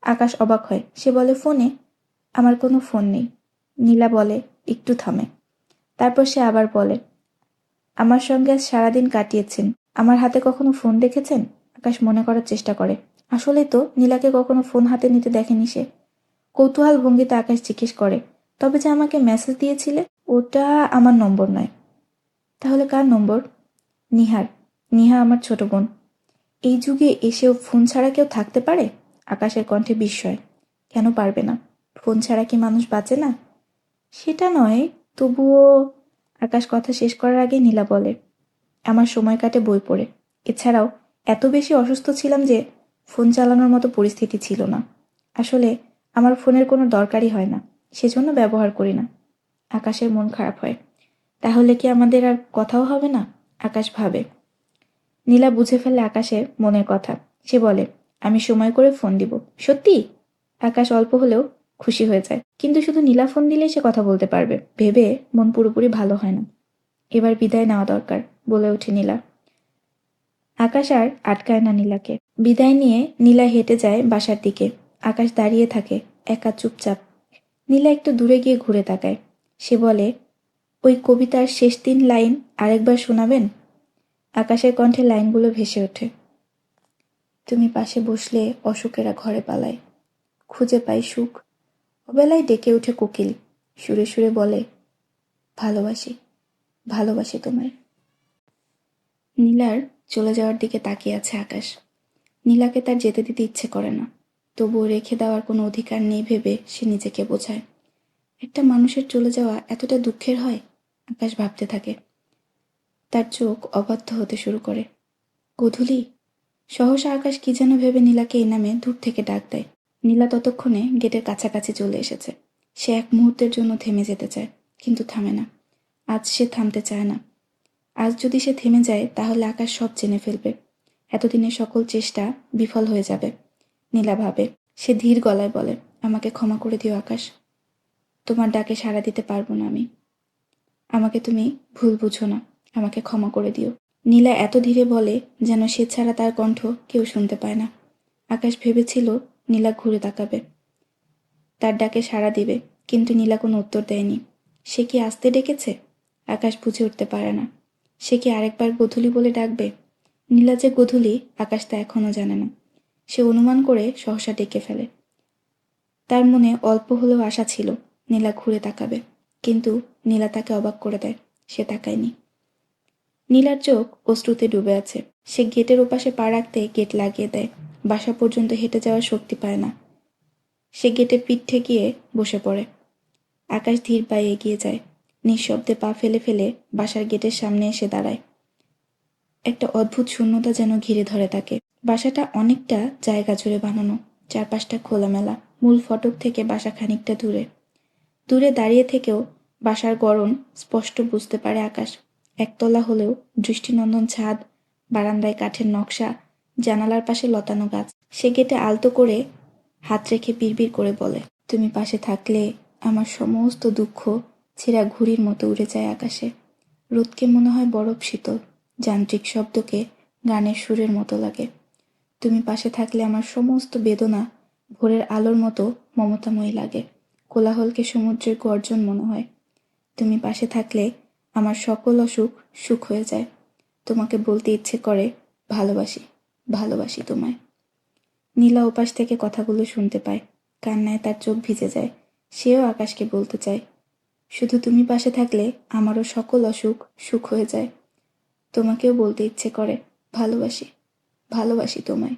আকাশ অবাক হয়। সে বলে, ফোনে। আমার কোনো ফোন নেই। নীলা বলে, একটু থামে। তারপর সে আবার বলে, আমার সঙ্গে আজ সারাদিন কাটিয়েছেন, আমার হাতে কখনো ফোন দেখেছেন? আকাশ মনে করার চেষ্টা করে। আসলেই তো নীলাকে কখনো ফোন হাতে নিতে দেখেনি সে। কৌতূহল ভঙ্গিতে আকাশ জিজ্ঞেস করে, তবে যে আমাকে মেসেজ দিয়েছিলে, ওটা আমার নম্বর নয়। তাহলে কার নম্বর? নিহার। নিহা আমার ছোট বোন। এই যুগে এসেও ফোন ছাড়া কেউ থাকতে পারে? আকাশের কণ্ঠে বিস্ময়। কেন পারবে না? ফোন ছাড়া কি মানুষ বাঁচে না? সেটা নয়, তবুও। আকাশ কথা শেষ করার আগে নীলা বলে, আমার সময় কাটে বই পড়ে। এছাড়াও এত বেশি অসুস্থ ছিলাম যে ফোন চালানোর মতো পরিস্থিতি ছিল না। আসলে আমার ফোনের কোনো দরকারই হয় না, সেজন্য ব্যবহার করি না। আকাশের মন খারাপ হয়। তাহলে কি আমাদের আর কথাও হবে না? আকাশ ভাবে। নীলা বুঝে ফেলে আকাশের মনের কথা। সে বলে, আমি সময় করে ফোন দিব। সত্যি? আকাশ অল্প হলেও খুশি হয়ে যায়। কিন্তু শুধু নীলা ফোন দিলেই সে কথা বলতে পারবে ভেবে মন পুরোপুরি ভালো হয় না। এবার বিদায় নেওয়া দরকার, বলে ওঠে নীলা। আকাশ আর আটকায় না নীলাকে। বিদায় নিয়ে নীলা হেঁটে যায় বাসার দিকে। আকাশ দাঁড়িয়ে থাকে, একা চুপচাপ। নীলা একটু দূরে গিয়ে ঘুরে তাকায়। সে বলে, ওই কবিতার শেষ 3 লাইন আরেকবার শোনাবেন? আকাশের কণ্ঠে লাইনগুলো ভেসে ওঠে। তুমি পাশে বসলে অসুখেরা ঘরে পালায়, খুঁজে পাই সুখ। অবেলায় ডেকে ওঠে কোকিল, সুরে সুরে বলে, ভালোবাসি, ভালোবাসি তোমায়। নীলার চলে যাওয়ার দিকে তাকিয়ে আছে আকাশ। নীলাকে তার যেতে দিতে ইচ্ছে করে না, তবুও রেখে দেওয়ার কোনো অধিকার নেই ভেবে সে নিজেকে বোঝায়। একটা মানুষের চলে যাওয়া এতটা দুঃখের হয়? আকাশ ভাবতে থাকে। তার চোখ অবাধ্য হতে শুরু করে। গোধূলি। সহসা আকাশ কি যেন ভেবে নীলাকে এই নামে দূর থেকে ডাক দেয়। নীলা ততক্ষণে গেটের কাছাকাছি চলে এসেছে। সে এক মুহূর্তের জন্য থেমে যেতে চায়, কিন্তু থামে না। আজ সে থামতে চায় না। আজ যদি সে থেমে যায় তাহলে আকাশ সব জেনে ফেলবে। এতদিনের সকল চেষ্টা বিফল হয়ে যাবে। নীলা ভাবে। সে ধীর গলায় বলে, আমাকে ক্ষমা করে দিও আকাশ। তোমার ডাকে সাড়া দিতে পারবো না আমি। আমাকে তুমি ভুল বুঝো না, আমাকে ক্ষমা করে দিও। নীলা এত ধীরে বলে যেন সে ছাড়া তার কণ্ঠ কেউ শুনতে পায় না। আকাশ ভেবেছিল নীলা ঘুরে তাকাবে, তার ডাকে সাড়া দিবে, কিন্তু নীলা কোনো উত্তর দেয়নি। সে কি আসতে ডেকেছে? আকাশ বুঝে উঠতে পারে না। সে কি আরেকবার গোধূলি বলে ডাকবে? নীলা যে গোধূলি আকাশ তা এখনও জানে না। সে অনুমান করে সহসা ডেকে ফেলে। তার মনে অল্প হলেও আশা ছিল নীলা ঘুরে তাকাবে, কিন্তু নীলা তাকে অবাক করে দেয়। সে তাকায়নি। নীলার চোখ অশ্রুতে ডুবে আছে। সে গেটের ওপাশে পা রাখতে গেট লাগিয়ে দেয়। বাসা পর্যন্ত হেঁটে যাওয়ার শক্তি পায় না। সে গেটে পিঠ ঠেকিয়ে বসে পড়ে। আকাশ ধীর পায়ে এগিয়ে যায়। নিঃশব্দে পা ফেলে ফেলে বাসার গেটের সামনে এসে দাঁড়ায়। একটা অদ্ভুত শূন্যতা যেন ঘিরে ধরে তাকে। বাসাটা অনেকটা জায়গা জুড়ে বানানো, চারপাশটা খোলামেলা। মূল ফটক থেকে বাসা খানিকটা দূরে। দূরে দাঁড়িয়ে থেকেও বাসার গড়ন স্পষ্ট বুঝতে পারে আকাশ। একতলা হলেও দৃষ্টিনন্দন ছাদ, বারান্দায় কাঠের নকশা, জানালার পাশে লতানো গাছ। সে গেটে আলতো করে হাত রেখে বিড়বিড় করে বলে, তুমি পাশে থাকলে আমার সমস্ত দুঃখ ছেঁড়া ঘুড়ির মতো উড়ে যায় আকাশে। রোদকে মনে হয় বরফ শীতল, যান্ত্রিক শব্দকে গানের সুরের মতো লাগে। তুমি পাশে থাকলে আমার সমস্ত বেদনা ভোরের আলোর মতো মমতাময়ী লাগে। কোলাহলকে সমুদ্রের গর্জন মনে হয়। তুমি পাশে থাকলে আমার সকল অসুখ সুখ হয়ে যায়। তোমাকে বলতে ইচ্ছে করে, ভালোবাসি, ভালোবাসি তোমায়। নীলা ওপাশ থেকে কথাগুলো শুনতে পায়। কান্নায় তার চোখ ভিজে যায়। সেও আকাশকে বলতে চায়, শুধু তুমি পাশে থাকলে আমারও সকল অসুখ সুখ হয়ে যায়। তোমাকেও বলতে ইচ্ছে করে, ভালোবাসি, ভালোবাসি তোমায়।